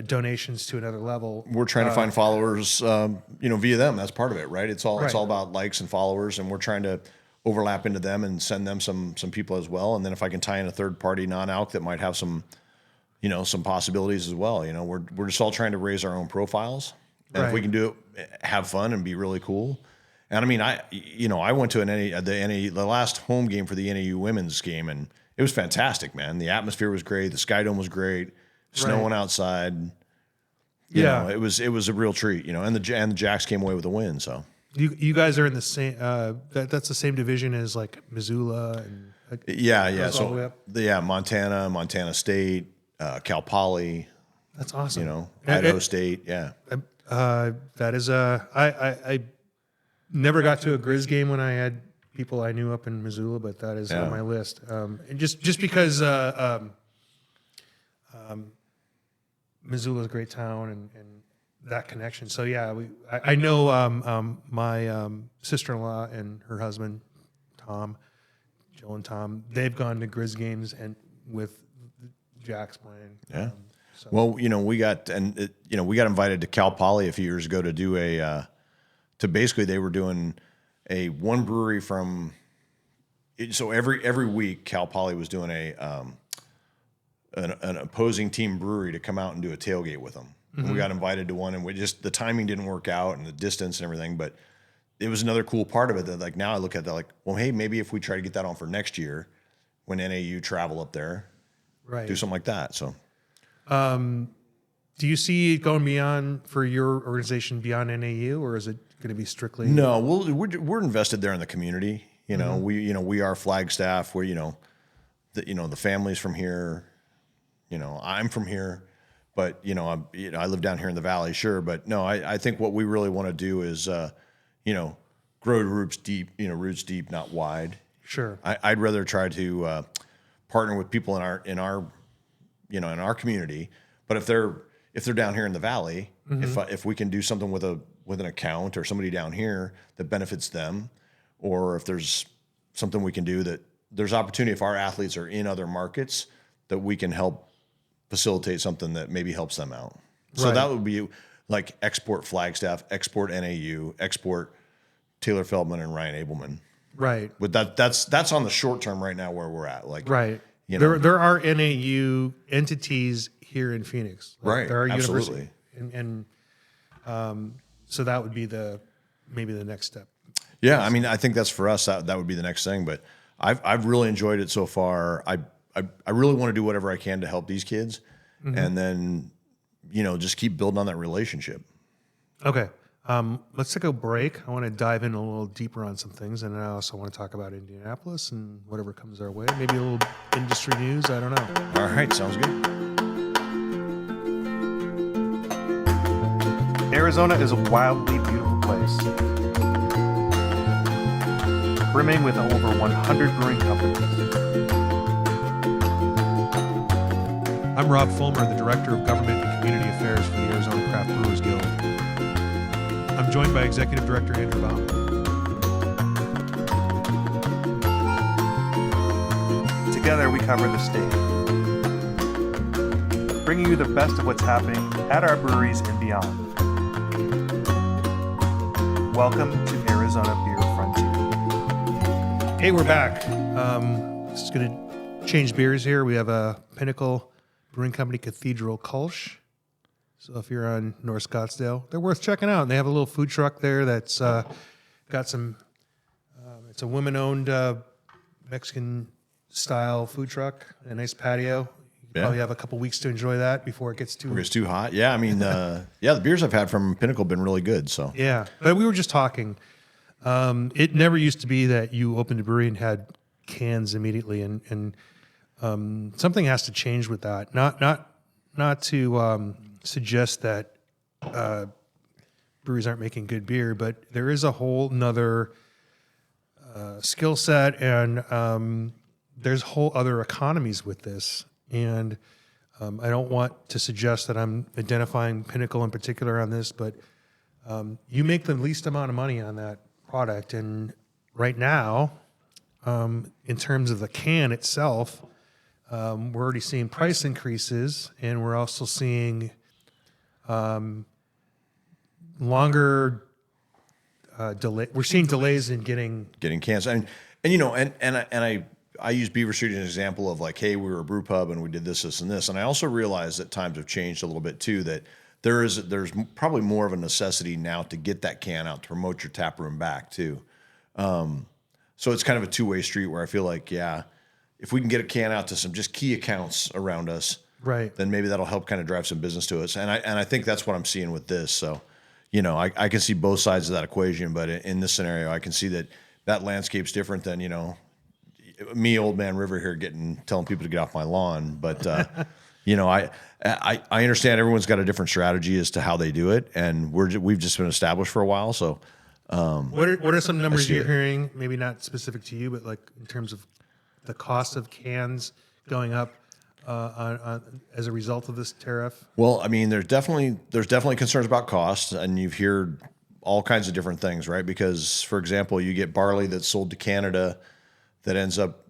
donations to another level. We're trying to find followers, via them. That's part of it, right? It's all Right. about likes and followers, and we're trying to overlap into them and send them some people as well. And then if I can tie in a third party non-alc that might have some possibilities as well. We're just all trying to raise our own profiles, and if we Right. can do it, have fun and be really cool. And I mean, I went to the last home game for the NAU women's game, and it was fantastic, man. The atmosphere was great. The Sky Dome was great. Snowing outside. Yeah. It was a real treat, and the Jacks came away with a win. So You guys are in the same. That's the same division as like Missoula and. yeah. Goes all the way So up? Montana State, Cal Poly, That's awesome. Idaho State. Yeah. That is I never got to a Grizz game when I had people I knew up in Missoula, but that is on my list. And just because Missoula's a great town and that connection. So yeah, I know my sister-in-law and her husband, Tom, Joe and Tom, they've gone to Grizz games and with Jack's playing. Yeah. So. Well, we got invited to Cal Poly a few years ago to do basically they were doing a one brewery from. So every week Cal Poly was doing an opposing team brewery to come out and do a tailgate with them. And we got invited to one, and the timing didn't work out and the distance and everything, but it was another cool part of it that like now I look at that like, well, hey, maybe if we try to get that on for next year when NAU travel up there, right, do something like that. So, do you see it going beyond for your organization beyond NAU, or is it going to be strictly? No, we're invested there in the community. We are Flagstaff. We're the families from here. I'm from here, but I live down here in the valley, sure. But no, I think what we really want to do is grow roots deep, not wide. Sure. I'd rather try to partner with people in our community. But if they're down here in the valley, if we can do something with an account or somebody down here that benefits them, or if there's something we can do that there's opportunity if our athletes are in other markets that we can help facilitate something that maybe helps them out. So Right. that would be like export Flagstaff, export NAU, export Taylor Feldman and Ryan Ableman. Right. But that's on the short term right now where we're at. Like Right. There are NAU entities here in Phoenix. Right. There are Absolutely. and so that would be maybe the next step. Yeah, I mean, I think that's for us. That would be the next thing. But I've really enjoyed it so far. I really want to do whatever I can to help these kids, and then just keep building on that relationship. Okay. Let's take a break. I want to dive in a little deeper on some things, and I also want to talk about Indianapolis and whatever comes our way. Maybe a little industry news. I don't know. All right, sounds good. Arizona is a wildly beautiful place, brimming with over 100 brewing companies. I'm Rob Fullmer, the Director of Government and Community Affairs for the Arizona Craft Brewers Guild. I'm joined by Executive Director Andrew Baum. Together we cover the state, bringing you the best of what's happening at our breweries and beyond. Welcome to Arizona Beer Frontier. Hey, we're back. Just going to change beers here. We have a Pinnacle Brewing Company Cathedral Kolsch. So if you're on North Scottsdale, they're worth checking out. And they have a little food truck there that's got some, it's a women-owned Mexican-style food truck, a nice patio. You probably have a couple weeks to enjoy that before it gets too hot. Yeah, I mean, the beers I've had from Pinnacle have been really good. So yeah, but we were just talking. It never used to be that you opened a brewery and had cans immediately, and something has to change with that. Not to suggest that breweries aren't making good beer, but there is a whole nother skill set, and there's whole other economies with this. And I don't want to suggest that I'm identifying Pinnacle in particular on this, but you make the least amount of money on that product. And right now, in terms of the can itself, we're already seeing price increases, and we're also seeing longer delay. We're seeing delays in getting cans, and I use Beaver Street as an example of like, hey, we were a brew pub and we did this, and this. And I also realize that times have changed a little bit too, that there's probably more of a necessity now to get that can out to promote your tap room back too. So it's kind of a two-way street where I feel like, yeah, if we can get a can out to some just key accounts around us, right, then maybe that'll help kind of drive some business to us. And I think that's what I'm seeing with this. So, I can see both sides of that equation, but in this scenario, I can see that landscape's different than, me, old man River here, telling people to get off my lawn. But I understand everyone's got a different strategy as to how they do it, and we've just been established for a while. So, what are some numbers you're hearing? Maybe not specific to you, but like in terms of the cost of cans going up. as a result of this tariff? Well, I mean, there's definitely concerns about cost, and you've heard all kinds of different things, right? Because, for example, you get barley that's sold to Canada that ends up,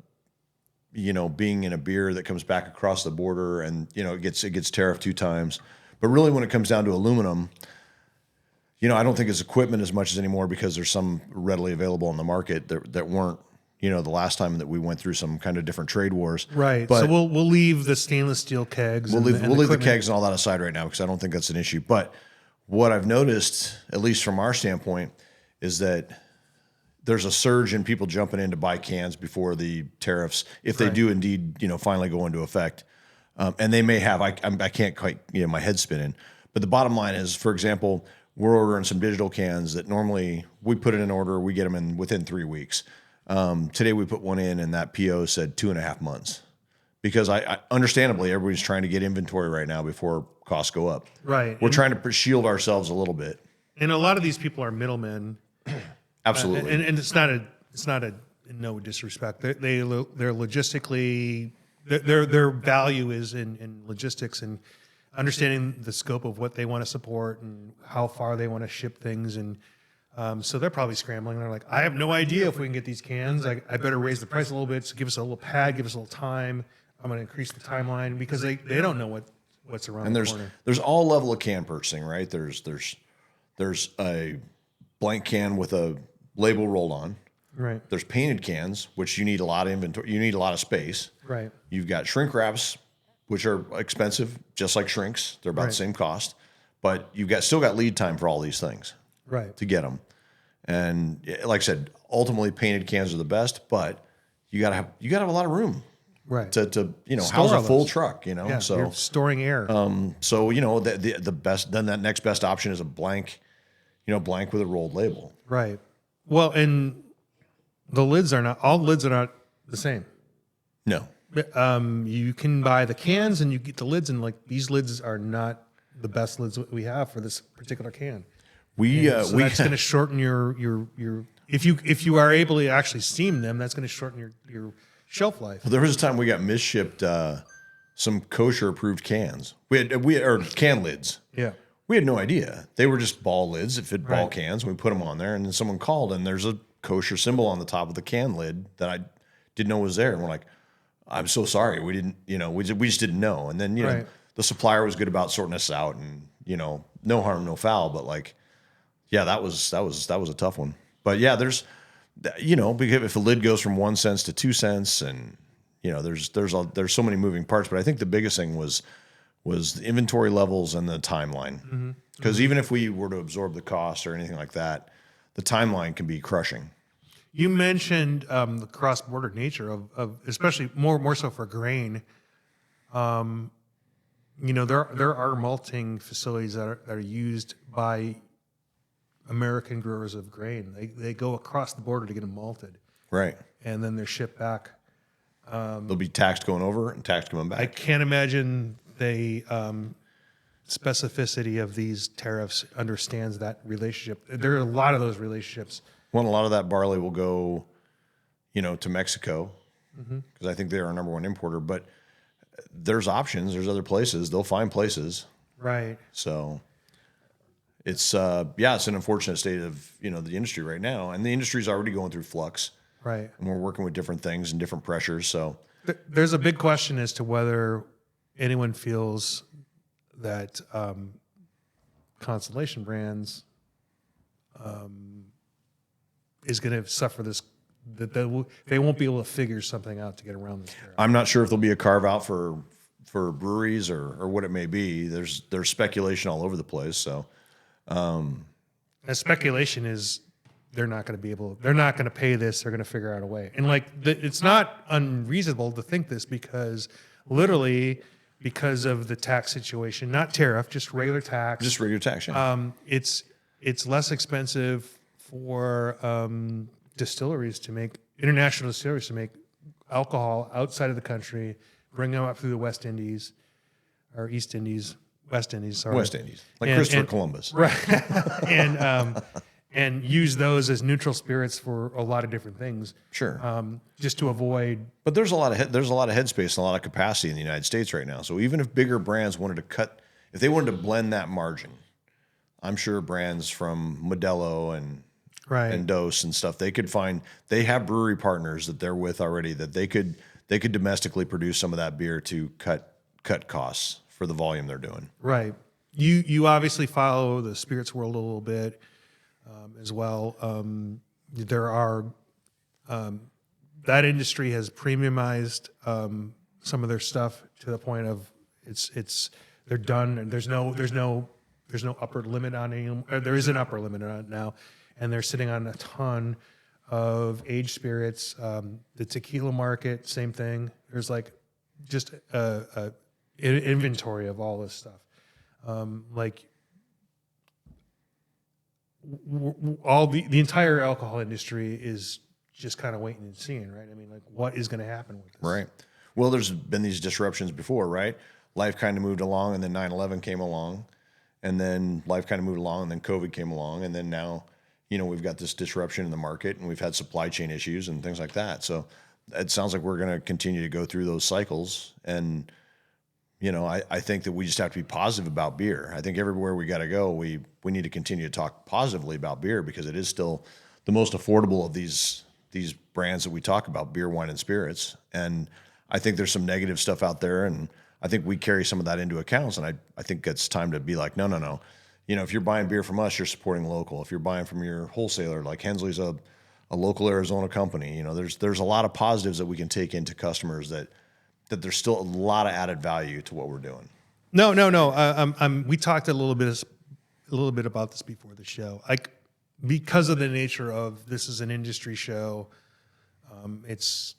being in a beer that comes back across the border, and it gets tariffed 2 times. But really, when it comes down to aluminum, I don't think it's equipment as much as anymore, because there's some readily available on the market that weren't, the last time that we went through some kind of different trade wars. Right. But so we'll leave the stainless steel kegs. We'll leave the equipment. kegs and all that aside right now, because I don't think that's an issue. But what I've noticed, at least from our standpoint, is that there's a surge in people jumping in to buy cans before the tariffs, if they do indeed, finally go into effect. And they may have. I can't quite get my head spinning. But the bottom line is, for example, we're ordering some digital cans that normally we put in an order, we get them in within 3 weeks. Today we put one in, and that PO said 2.5 months, because I understandably everybody's trying to get inventory right now before costs go up. Right. We're trying to shield ourselves a little bit. And a lot of these people are middlemen. Absolutely. And it's not a no disrespect. They're logistically, their value is in logistics and understanding the scope of what they want to support and how far they want to ship things. And so they're probably scrambling. They're like, I have no idea if we can get these cans. I better raise the price a little bit. So give us a little pad, give us a little time. I'm going to increase the timeline, because they don't know what's around the corner. There's all level of can purchasing, right? There's a blank can with a label rolled on. Right. There's painted cans, which you need a lot of inventory. You need a lot of space. Right. You've got shrink wraps, which are expensive, just like shrinks. They're about the same cost, but you've still got lead time for all these things. Right. To get them. And like I said, ultimately painted cans are the best, but you gotta have a lot of room. Right. To Store house a all full those. truck, Yeah, So you're storing air. so the best, then that next best option is a blank with a rolled label. Right. Well, and all lids are not the same. No. You can buy the cans and you get the lids, and like these lids are not the best lids that we have for this particular can. So that's going to shorten your if you are able to actually steam them, that's going to shorten your shelf life. There was a time we got misshipped some kosher approved cans. We had can lids. Yeah. We had no idea. They were just ball lids that fit ball Right. cans. We put them on there, and then someone called, and there's a kosher symbol on the top of the can lid that I didn't know was there. And we're like, I'm so sorry. We didn't, we just didn't know. And then, Right. the supplier was good about sorting us out, and, no harm, no foul. But like, yeah, that was a tough one. But yeah, there's, because if the lid goes from 1 cent to 2 cents, and, there's so many moving parts. But I think the biggest thing was the inventory levels and the timeline. Because even if we were to absorb the cost or anything like that, the timeline can be crushing. You mentioned the cross-border nature of especially more so for grain. There are malting facilities that are used by American growers of grain. They go across the border to get them malted, Right. and then they're shipped back. They'll be taxed going over and taxed coming back. I can't imagine the specificity of these tariffs understands that relationship. There are a lot of those relationships. Well, a lot of that barley will go, to Mexico, because I think they're our number one importer. But there's options. There's other places. They'll find places. Right. So it's it's an unfortunate state of the industry right now, and the industry's already going through flux. Right. And we're working with different things and different pressures. So There's a big question as to whether anyone feels that Constellation Brands is going to suffer this, that they won't be able to figure something out to get around this tariff. I'm not sure if there'll be a carve out for breweries or what it may be. There's speculation all over the place. So And speculation is they're not going to pay this. They're going to figure out a way. And it's not unreasonable to think this, because literally because of the tax situation, not tariff, just regular tax. just regular tax. Yeah. It's less expensive for international distilleries to make alcohol outside of the country, bring them up through the West Indies or East Indies, West Indies, sorry. West Indies, like Christopher Columbus. Right. and use those as neutral spirits for a lot of different things. Sure. Just to avoid. But there's a lot of headspace and a lot of capacity in the United States right now. So even if bigger brands wanted to cut, if they wanted to blend that margin, I'm sure brands from Modelo and Dose and stuff, they have brewery partners that they're with already that they could domestically produce some of that beer to cut costs for the volume they're doing. Right. You obviously follow the spirits world a little bit as well. There are that industry has premiumized some of their stuff to the point of they're done, and there's no upper limit on it. There is an upper limit on it now, and they're sitting on a ton of aged spirits. The tequila market, same thing. There's like just a inventory of all this stuff. All the entire alcohol industry is just kind of waiting and seeing, right? I mean, like, what is going to happen with this? Right. Well, there's been these disruptions before, right? Life kind of moved along, and then 9/11 came along, and then life kind of moved along, and then COVID came along, and then now, we've got this disruption in the market, and we've had supply chain issues and things like that. So it sounds like we're going to continue to go through those cycles, and I think that we just have to be positive about beer. I think everywhere we got to go, we need to continue to talk positively about beer because it is still the most affordable of these brands that we talk about, beer, wine, and spirits. And I think there's some negative stuff out there, and I think we carry some of that into accounts. And I think it's time to be like, no. If you're buying beer from us, you're supporting local. If you're buying from your wholesaler, like Hensley's a local Arizona company, there's a lot of positives that we can take into customers that there's still a lot of added value to what we're doing. No. We talked a little bit about this before the show. Because of the nature of this is an industry show, it's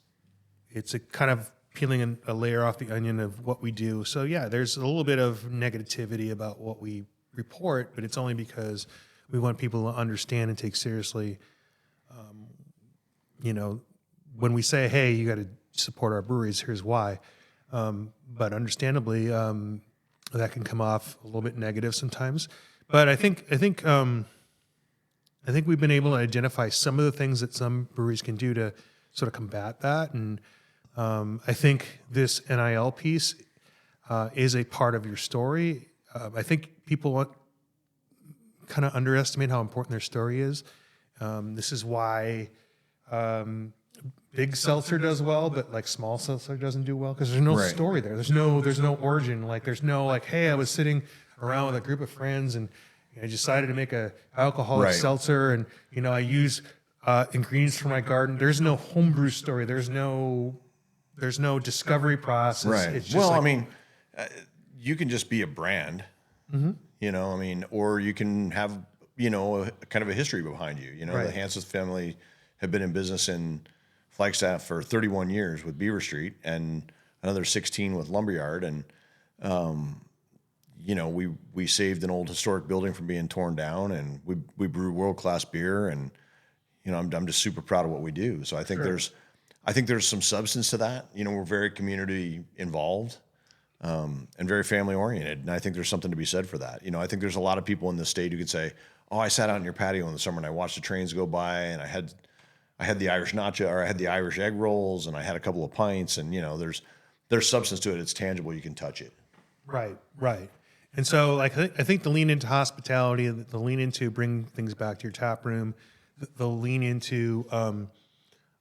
a kind of peeling a layer off the onion of what we do. So yeah, there's a little bit of negativity about what we report, but it's only because we want people to understand and take seriously. When we say, "Hey, you got to support our breweries," here's why. But understandably, that can come off a little bit negative sometimes. But I think we've been able to identify some of the things that some breweries can do to sort of combat that. And I think this NIL piece is a part of your story. I think people kind of underestimate how important their story is. This is why big seltzer does well, but like small seltzer doesn't do well because there's no story there. There's no origin. Like there's no like, hey, I was sitting around with a group of friends and I decided to make a alcoholic seltzer, and I use ingredients from my garden. There's no homebrew story. There's no discovery process. Right. It's just you can just be a brand, or you can have a kind of a history behind you. The Hanses family have been in business in Flagstaff for 31 years with Beaver Street and another 16 with Lumberyard. And, we saved an old historic building from being torn down, and we brew world-class beer. And, I'm just super proud of what we do. So I think there's some substance to that. We're very community involved, and very family oriented. And I think there's something to be said for that. I think there's a lot of people in the state who could say, oh, I sat out in your patio in the summer and I watched the trains go by, and I had the Irish nacho, or I had the Irish egg rolls, and I had a couple of pints, and there's substance to it. It's tangible. You can touch it. Right. And so, I think the lean into hospitality, the lean into bring things back to your tap room, the lean into.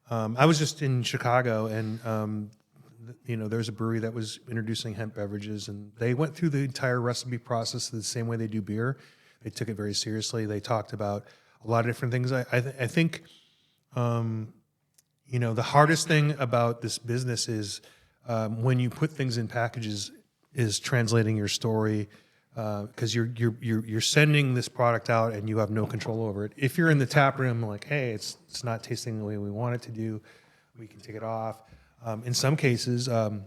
I was just in Chicago, and there's a brewery that was introducing hemp beverages, and they went through the entire recipe process the same way they do beer. They took it very seriously. They talked about a lot of different things. I think. The hardest thing about this business is when you put things in packages is translating your story, because you're sending this product out and you have no control over it. If you're in the tap room, like, hey, it's not tasting the way we want it to do, we can take it off. In some cases, a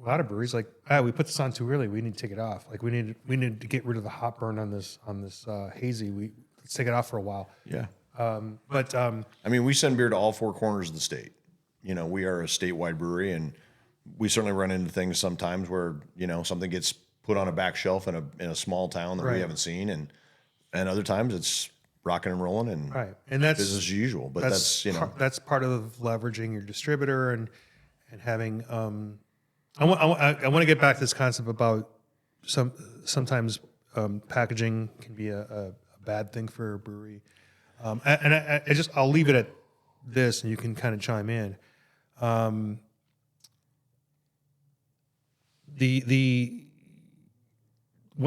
lot of breweries like, we put this on too early, we need to take it off. Like we need to get rid of the hop burn on this hazy. Let's take it off for a while. Yeah. We send beer to all four corners of the state. We are a statewide brewery, and we certainly run into things sometimes where, something gets put on a back shelf in a small town that we haven't seen. And other times rocking and rolling and Right. And that's business as usual. But that's that's part of leveraging your distributor and having. I want to get back to this concept about sometimes packaging can be a bad thing for a brewery, and I'll leave it at this, and you can kind of chime in.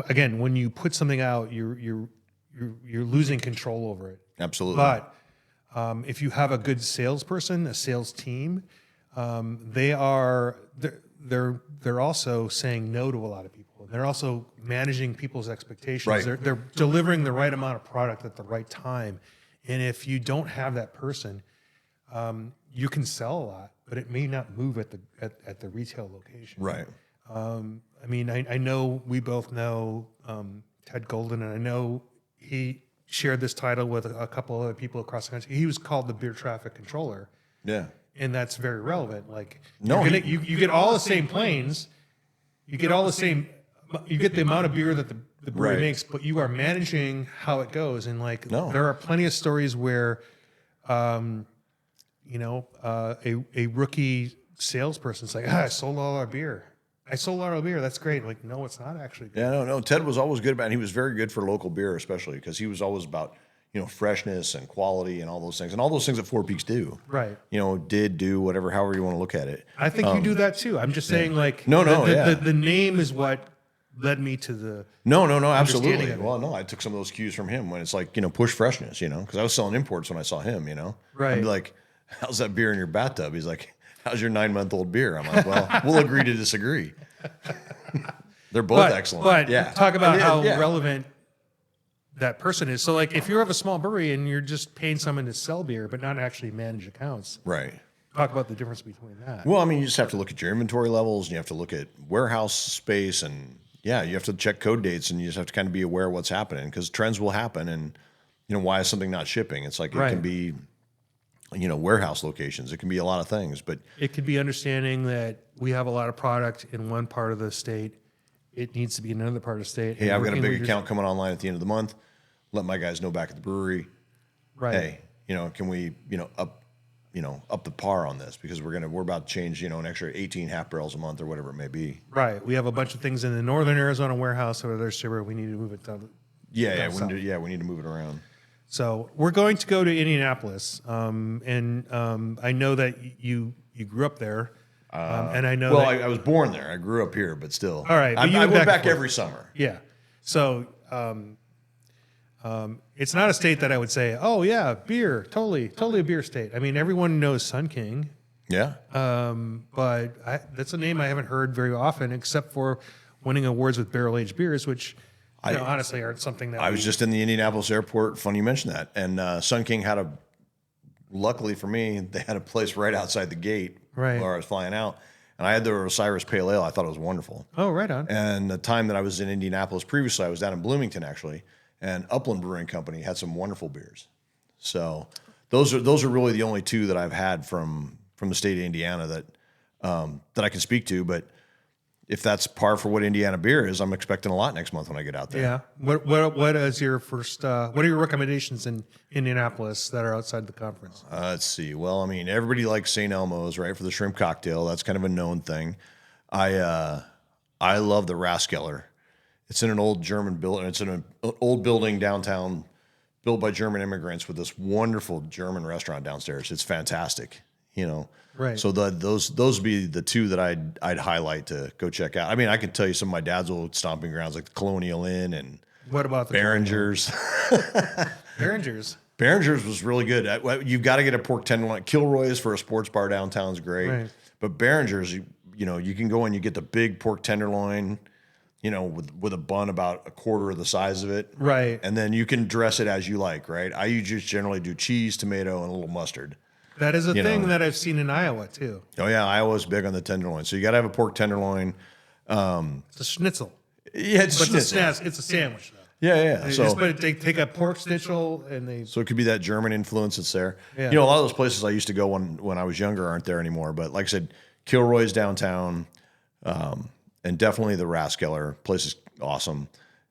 Again, when you put something out, you're losing control over it. absolutely. But if you have a good salesperson, a sales team, they're also saying no to a lot of people. They're also managing people's expectations. Right. They're delivering the right amount of product at the right time. And if you don't have that person, you can sell a lot, but it may not move at the retail location. Right. I mean, I know we both know Ted Golden, and I know he shared this title with a couple other people across the country. He was called the beer traffic controller, Yeah. and that's very relevant. Like, No, you get all the same planes, you get the amount of beer that the brewery Right. makes, but you are managing how it goes. And like, No. there are plenty of stories where, a rookie salesperson's like, I sold all our beer. That's great. Like, no, it's not actually good. Yeah, no. Ted was always good about it. He was very good for local beer, especially because he was always about, freshness and quality and all those things. And all those things that Four Peaks do. Right. Do, whatever, however you want to look at it. I think you do that too. I'm just saying, like, yeah. the name is what led me to the No, understanding absolutely. of it. Well, no, I took some of those cues from him when it's like, push freshness, because I was selling imports when I saw him, Right. I'd be like, how's that beer in your bathtub? He's like, how's your 9-month-old beer? I'm like, well, we'll agree to disagree. They're both excellent. But yeah. talk about how yeah. relevant that person is. So, like, if you have a small brewery and you're just paying someone to sell beer but not actually manage accounts, Right. talk about the difference between that. Well, I mean, you just have to look at your inventory levels, and you have to look at warehouse space, and you have to check code dates, and you just have to kind of be aware of what's happening because trends will happen. And why is something not shipping? It's like it Right. can be, warehouse locations. It can be a lot of things, but It could be understanding that we have a lot of product in one part of the state. It needs to be in another part of the state. hey, And I've got a working big leaders- account coming online at the end of the month. Let my guys know back at the brewery. Right. Hey, can we, up the par on this because we're about to change, an extra 18 half barrels a month or whatever it may be. Right. We have a bunch of things in the northern Arizona warehouse or their server. We need to move it down. Yeah, south. we need to move it around. So we're going to go to Indianapolis, and I know that you grew up there, and I know. Well, that, I was born there. I grew up here, but still. All right, but I you went went back back and every summer. yeah. So it's not a state that I would say, oh yeah, beer, totally a beer state. I mean, everyone knows Sun King, Yeah. but that's a name I haven't heard very often, except for winning awards with barrel aged beers, which honestly aren't something that I was just in the Indianapolis airport. Funny you mentioned that. And Sun King luckily for me, they had a place right outside the gate Right. where I was flying out. And I had their Osiris Pale Ale. I thought it was wonderful. Oh, right on. And the time that I was in Indianapolis previously, I was down in Bloomington actually, and Upland Brewing Company had some wonderful beers. So those are really the only two that I've had from the state of Indiana that I can speak to. But if that's par for what Indiana beer is, I'm expecting a lot next month when I get out there. Yeah. What is your first? What are your recommendations in Indianapolis that are outside the conference? Let's see. Well, I mean, everybody likes St. Elmo's, right, for the shrimp cocktail. That's kind of a known thing. I love the Raskeller. It's in an old German building. It's in an old building downtown, built by German immigrants with this wonderful German restaurant downstairs. It's fantastic. Right. So those would be the two that I'd highlight to go check out. I mean, I could tell you some of my dad's old stomping grounds, like the Colonial Inn and What about the Behringer's. Behringer's? Behringer's was really good. You've got to get a pork tenderloin. Kilroy's for a sports bar downtown is great. Right. But Behringer's, you can go and you get the big pork tenderloin, with a bun about a quarter of the size of it. Right. And then you can dress it as you like, right? I just generally do cheese, tomato, and a little mustard. That is a You thing know. that I've seen in Iowa too. Oh yeah, Iowa's big on the tenderloin. So you got to have a pork tenderloin. It's a schnitzel, Yeah, it's but schnitzel. it's a sandwich. Though. Yeah. They So they take a pork schnitzel and they. So it could be that German influence that's there. Yeah. A lot of those places I used to go when I was younger aren't there anymore. But like I said, Kilroy's downtown, and definitely the Raskeller place is awesome.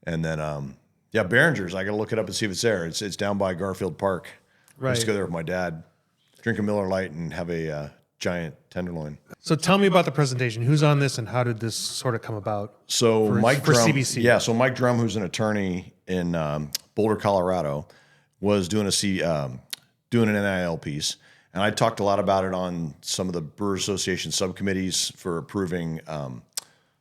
And then, Yeah, Behringer's. I got to look it up and see if it's there. It's down by Garfield Park. I used to go there with my dad, drink a Miller Lite, and have a giant tenderloin. So tell me about the presentation. Who's on this, and how did this sort of come about? So Mike for Drum, CBC. yeah. So Mike Drum, who's an attorney in Boulder, Colorado, was doing doing an NIL piece, and I talked a lot about it on some of the Brewers Association subcommittees for approving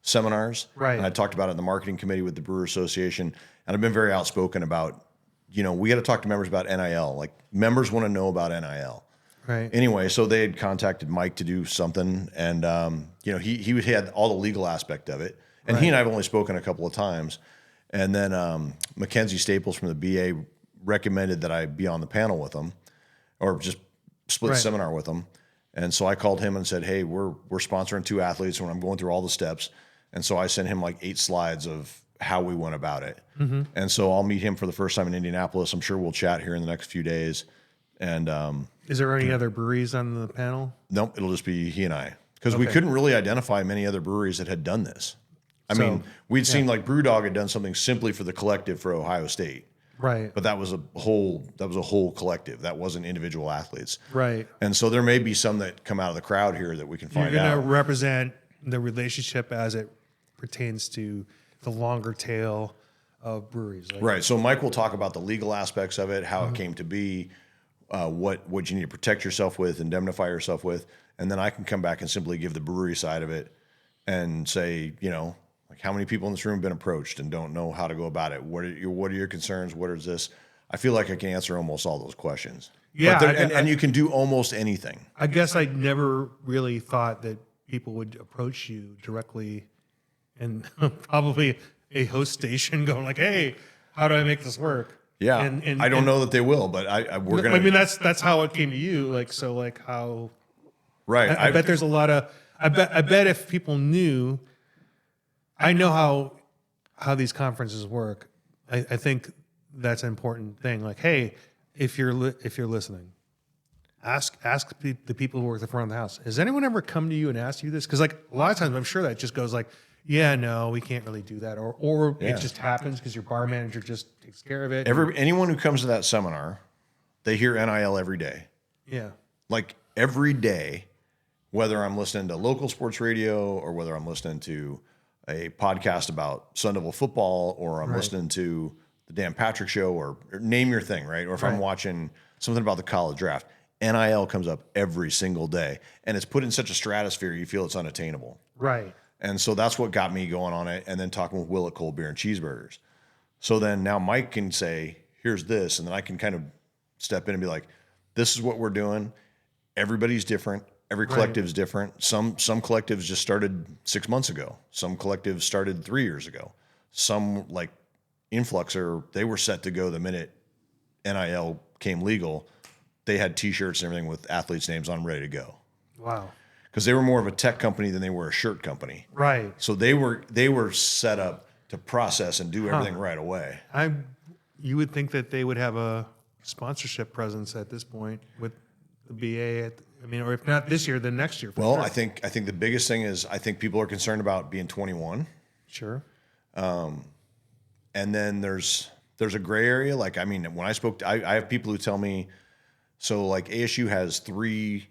seminars. Right. And I talked about it in the marketing committee with the Brewer Association, and I've been very outspoken about, we got to talk to members about NIL. Like, members want to know about NIL. Right. Anyway, so they had contacted Mike to do something, and he had all the legal aspect of it, and he and I have only spoken a couple of times, and then Mackenzie Staples from the BA recommended that I be on the panel with them, or just split the seminar with them, and so I called him and said, hey, we're sponsoring 2 athletes, and I'm going through all the steps, and so I sent him like 8 slides of how we went about it, and so I'll meet him for the first time in Indianapolis. I'm sure we'll chat here in the next few days, and Is there any other breweries on the panel? nope, it'll just be he and I, because we couldn't really identify many other breweries that had done this. I mean, we'd seen like Brewdog had done something simply for the collective for Ohio State, Right. but that was a whole collective. That wasn't individual athletes, Right. and so there may be some that come out of the crowd here that we can You're find going to out. represent the relationship as it pertains to the longer tail of breweries. Like, Right. So Mike will talk about the legal aspects of it, how it came to be, what you need to protect yourself with, indemnify yourself with, and then I can come back and simply give the brewery side of it and say, like, how many people in this room have been approached and don't know how to go about it? What are your concerns? What is this? I feel like I can answer almost all those questions. Yeah, But and you can do almost anything. I guess I never really thought that people would approach you directly, and probably a host station going like, "Hey, how do I make this work?" Yeah. And I don't know that they will, but we're gonna. I mean, that's how it came to you. Like, so, like, how? Right. I bet there's a lot of. I bet if people knew, I know how these conferences work. I think that's an important thing. Like, hey, if you're listening, ask the people who work at the front of the house. Has anyone ever come to you and asked you this? Because, like, a lot of times I'm sure that just goes like, yeah, no, we can't really do that, or it just happens because your bar manager just takes care of it. Anyone who comes to that seminar, they hear NIL every day. Yeah. Like, every day, whether I'm listening to local sports radio or whether I'm listening to a podcast about Sun Devil football or I'm listening to the Dan Patrick Show or name your thing, right? Or if I'm watching something about the college draft, NIL comes up every single day, and it's put in such a stratosphere you feel it's unattainable. Right. And so that's what got me going on it, and then talking with Will at Cold Beer and Cheeseburgers. So then now Mike can say, here's this, and then I can kind of step in and be like, this is what we're doing. Everybody's different. Every collective's different. Some collectives just started 6 months ago. Some collectives started 3 years ago. Some, like Influxer, they were set to go the minute NIL came legal. They had T-shirts and everything with athletes' names on, ready to go. Wow. Because they were more of a tech company than they were a shirt company. Right. So they were set up to process and do everything right away. You would think that they would have a sponsorship presence at this point with the BA. Or if not this year, then next year. Well, sure. I think the biggest thing is I think people are concerned about being 21. Sure. And then there's a gray area. Like, I mean, when I spoke, I have people who tell me, so like ASU has 3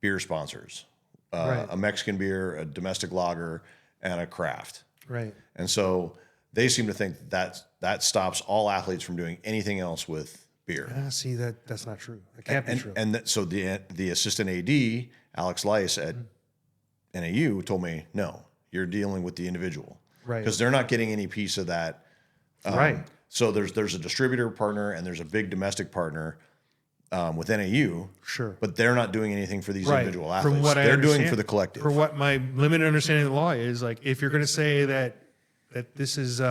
beer sponsors, a Mexican beer, a domestic lager, and a craft. Right. And so they seem to think that stops all athletes from doing anything else with beer. See, that's not true. It can't be true. So the assistant AD, Alex Lice at NAU, told me, no, you're dealing with the individual. Right. Because they're not getting any piece of that. Right. So there's a distributor partner and there's a big domestic partner with NAU. Sure. But they're not doing anything for these Right. individual From athletes. what I They're doing understand- for the collective. For what my limited understanding of the law is, like, if you're going to say that this is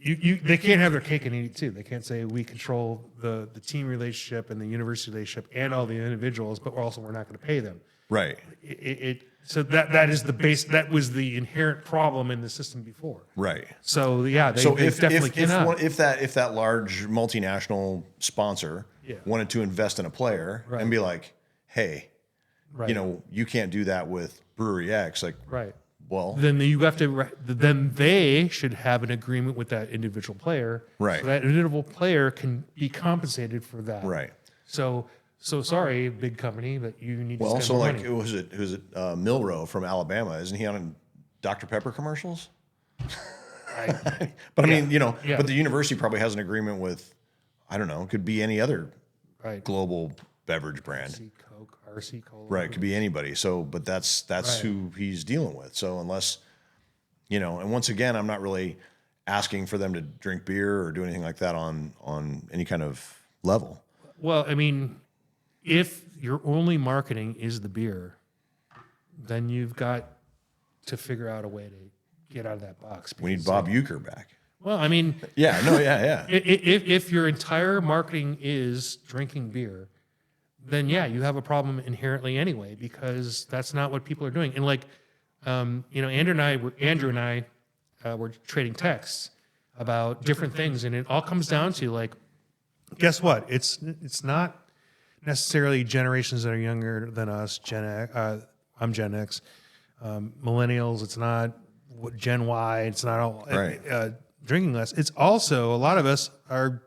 they can't have their cake and eat it too. They can't say we control the team relationship and the university relationship and all the individuals, but we're not going to pay them. Right. So that is the base. That was the inherent problem in the system before. Right. So yeah, they If definitely cannot. if that large multinational sponsor wanted to invest in a player and be like, hey, Right. you can't do that with Brewery X. Like, Right. Well, then you have to. Then they should have an agreement with that individual player, Right. So that individual player can be compensated for that, right. So sorry, big company, but you need to Well, spend so more like, money. who's it? Milrow from Alabama? Isn't he on Dr. Pepper commercials? But I mean, yeah. but the university probably has an agreement with, I don't know, it could be any other Right. global beverage brand. RC Coke, RC Cola. Right. It could be anybody. So, but that's Right. who he's dealing with. So unless, and once again, I'm not really asking for them to drink beer or do anything like that on any kind of level. Well, I mean, if your only marketing is the beer, then you've got to figure out a way to get out of that box. We need because, Bob Euchre back. Well, I mean, Yeah. No. Yeah. Yeah. if your entire marketing is drinking beer, then yeah, you have a problem inherently anyway, because that's not what people are doing. And like, Andrew and I were trading texts about different things, and it all comes down to like, guess what? It's not necessarily generations that are younger than us. I'm Gen X, millennials. It's not Gen Y. It's not all Right. drinking less. It's also a lot of us are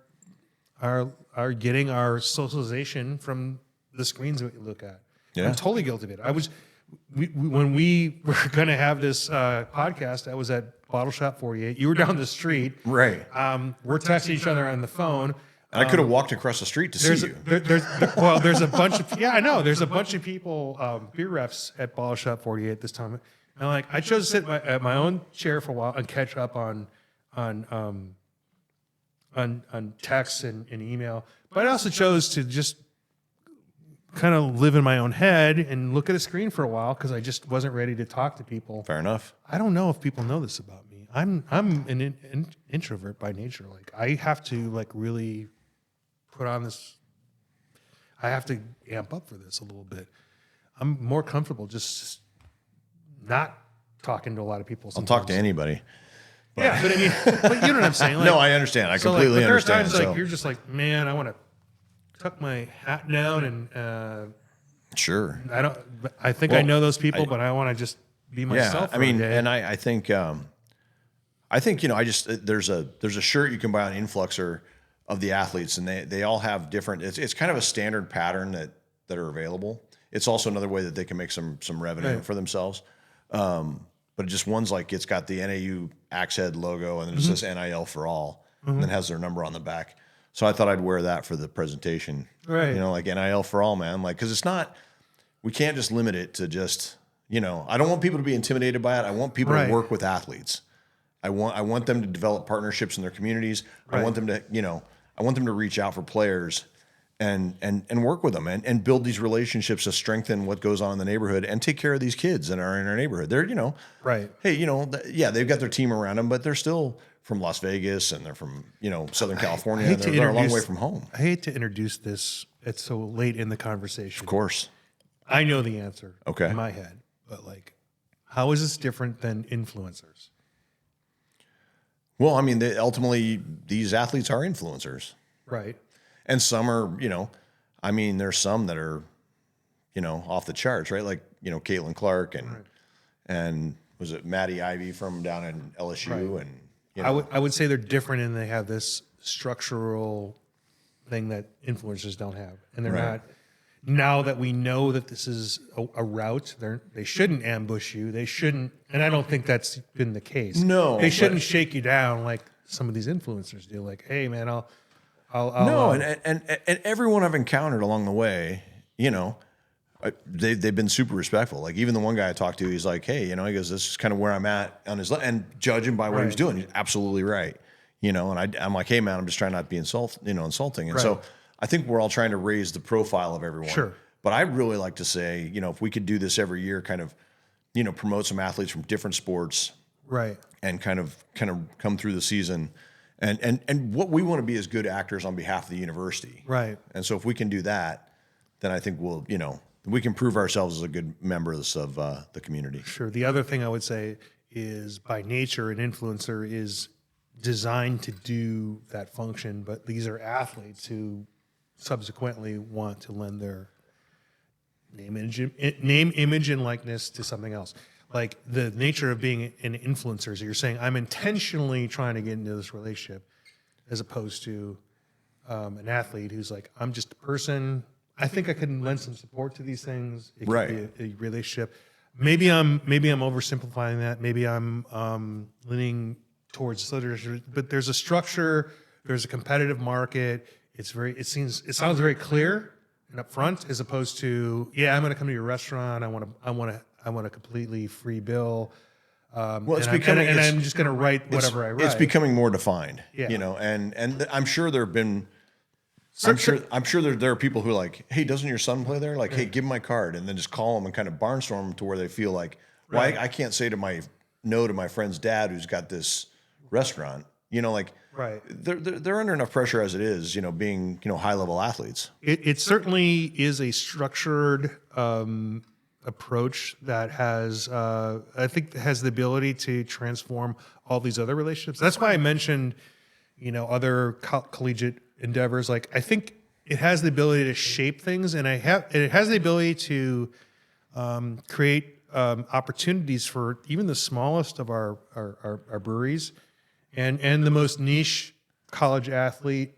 getting our socialization from the screens that we look at. Yeah. I'm totally guilty of it. When we were going to have this podcast, I was at Bottle Shop 48. You were down the street. Right. We're texting each other on the phone. And I could have walked across the street to see you. There's a bunch of I know. There's a bunch of people, beer reps at Bottle Shop 48 this time. And like, I chose to sit at my own chair for a while and catch up on texts and email. But I also chose to just kind of live in my own head and look at a screen for a while because I just wasn't ready to talk to people. Fair enough. I don't know if people know this about me. I'm an introvert by nature. Like, I have to like really put on this. I have to amp up for this a little bit. I'm more comfortable just not talking to a lot of people. I'll talk to anybody. Yeah, but I mean, but you know what I'm saying? Like, No, I understand. I so, completely like, but understand. There are times So, like you're just like, man, I want to tuck my hat down and sure. I think I know those people, but I want to just be myself. Yeah, I mean, for a day. and I think there's a shirt you can buy on Influxer of the athletes, and they all have different. It's kind of a standard pattern that are available. It's also another way that they can make some revenue for themselves. But just one's like, it's got the NAU Axe Head logo, and then it says NIL for all, and then has their number on the back. So I thought I'd wear that for the presentation. Right. Like NIL for all, man. Like, because it's not, we can't just limit it to just, I don't want people to be intimidated by it. I want people to work with athletes. I want them to develop partnerships in their communities. I want them to, I want them to reach out for players and work with them and build these relationships to strengthen what goes on in the neighborhood and take care of these kids that are in our neighborhood. They're, right. Hey, they've got their team around them, but they're still from Las Vegas and they're from, Southern California. They're a long way from home. I hate to introduce this. It's so late in the conversation. Of course. I know the answer Okay. in my head, but like, how is this different than influencers? Well, I mean, ultimately, these athletes are influencers. Right. And some are, there's some that are, off the charts, right? Like, Caitlin Clark and was it Maddie Ivy from down in LSU? And, I would say they're different and they have this structural thing that influencers don't have. And they're not, now that we know that this is a route, they shouldn't ambush you. They shouldn't, and I don't think that's been the case. No, they shouldn't shake you down like some of these influencers do. Like, hey man, I'll and everyone I've encountered along the way, they've been super respectful. Like even the one guy I talked to, he's like, hey, he goes, this is kind of where I'm at on his, and judging by what he was doing, he's absolutely right. And I'm like, hey man, I'm just trying not to be insulting. And so I think we're all trying to raise the profile of everyone. Sure. But I'd really like to say, if we could do this every year, kind of, promote some athletes from different sports. Right. And kind of come through the season. And what we want to be is good actors on behalf of the university. Right. And so if we can do that, then I think we'll, we can prove ourselves as a good member of the community. Sure. The other thing I would say is by nature, an influencer is designed to do that function, but these are athletes who subsequently want to lend their name, image, and likeness to something else. like the nature of being an influencer. So you're saying I'm intentionally trying to get into this relationship, as opposed to an athlete who's like, I'm just a person. I think I can lend some support to these things. It Right. could be a relationship. Maybe I'm oversimplifying that. Maybe I'm leaning towards literature, but there's a structure. There's a competitive market. It sounds very clear and upfront, as opposed to, yeah, I'm going to come to your restaurant. I want a completely free bill. Well, it's and becoming, I'm just going to write whatever I write. It's becoming more defined, Yeah. you know, and I'm sure there have been, I'm sure there are people who are like, hey, doesn't your son play there? Like, hey, give him my card, and then just call them and kind of barnstorm them to where they feel like, well, Right. I can't say no to my friend's dad who's got this restaurant, you know, like, Right. they're under enough pressure as it is, you know, being, you know, high level athletes. It certainly is a structured approach that has, I think, has the ability to transform all these other relationships. That's why I mentioned, you know, other collegiate endeavors. Like, I think it has the ability to shape things, and it has the ability to create opportunities for even the smallest of our breweries and the most niche college athlete.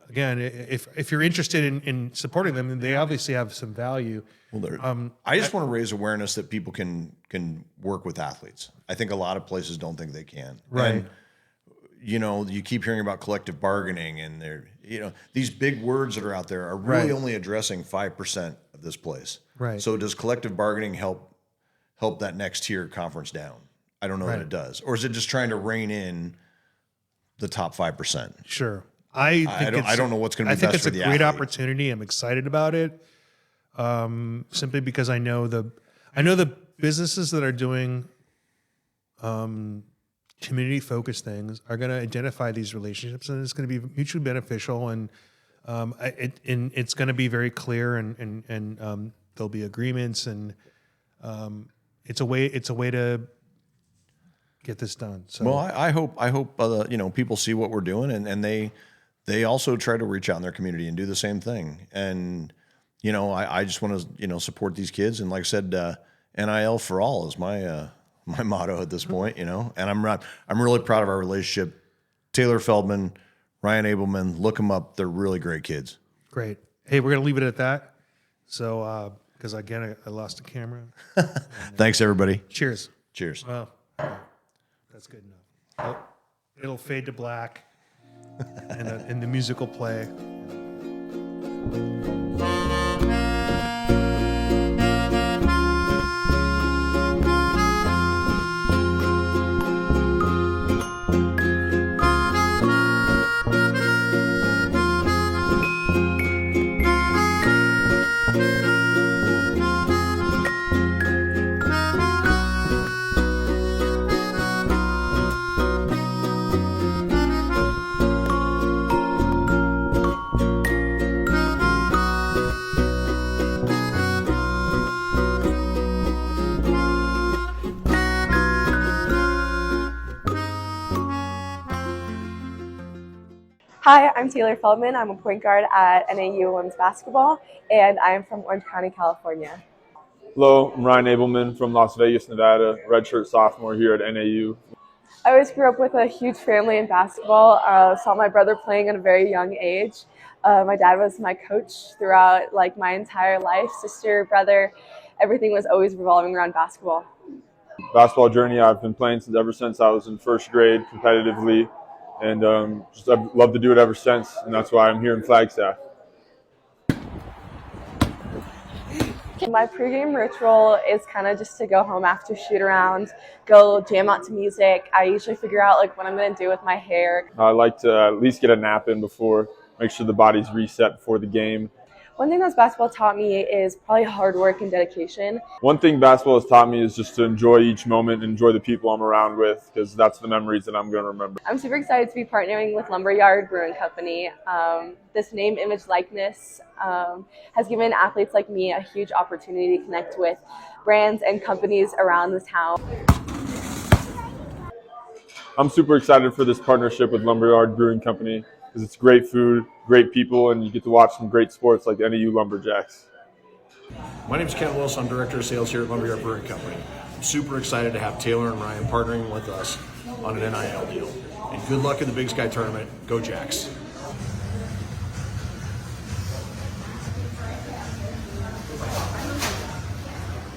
Again, if you're interested in supporting them, then they obviously have some value. Well, I just want to raise awareness that people can work with athletes. I think a lot of places don't think they can. Right. And, you know, you keep hearing about collective bargaining, and these big words that are out there are really Right. only addressing 5% of this place. Right. So does collective bargaining help that next tier conference down? I don't know that Right. it does. Or is it just trying to rein in the top 5%? Sure. I don't know what's going to be I think best it's for a the great athlete. opportunity. I'm excited about it, simply because I know the businesses that are doing community focused things are going to identify these relationships, and it's going to be mutually beneficial, and it's going to be very clear, and there'll be agreements, and it's a way to get this done. So Well, I hope you know, people see what we're doing, and they also try to reach out in their community and do the same thing. And you know, I just want to, you know, support these kids. And like I said, NIL for all is my my motto at this point. You know, and I'm really proud of our relationship. Taylor Feldman, Ryan Ableman, look them up. They're really great kids. great. Hey, we're going to leave it at that. So because again, I lost the camera. Thanks, everybody. Cheers. Cheers. Well, that's good enough. It'll fade to black, and the music will play. Hi, I'm Taylor Feldman. I'm a point guard at NAU Women's Basketball, and I am from Orange County, California. Hello, I'm Ryan Ableman from Las Vegas, Nevada, redshirt sophomore here at NAU. I always grew up with a huge family in basketball. Saw my brother playing at a very young age. My dad was my coach throughout like my entire life. Sister, brother, everything was always revolving around basketball. Basketball journey I've been playing ever since I was in first grade competitively, and I've loved to do it ever since, and that's why I'm here in Flagstaff. My pregame ritual is kind of just to go home after shoot around, go jam out to music. I usually figure out like what I'm going to do with my hair. I like to at least get a nap in before, make sure the body's reset before the game. One thing that basketball taught me is probably hard work and dedication. One thing basketball has taught me is just to enjoy each moment, enjoy the people I'm around with, because that's the memories that I'm going to remember. I'm super excited to be partnering with Lumberyard Brewing Company. This name, image, likeness has given athletes like me a huge opportunity to connect with brands and companies around the town. I'm super excited for this partnership with Lumberyard Brewing Company because it's great food, great people, and you get to watch some great sports like NAU Lumberjacks. My name is Ken Wilson. I'm Director of Sales here at Lumberyard Brewing Company. I'm super excited to have Taylor and Ryan partnering with us on an NIL deal. And good luck in the Big Sky tournament. Go Jacks.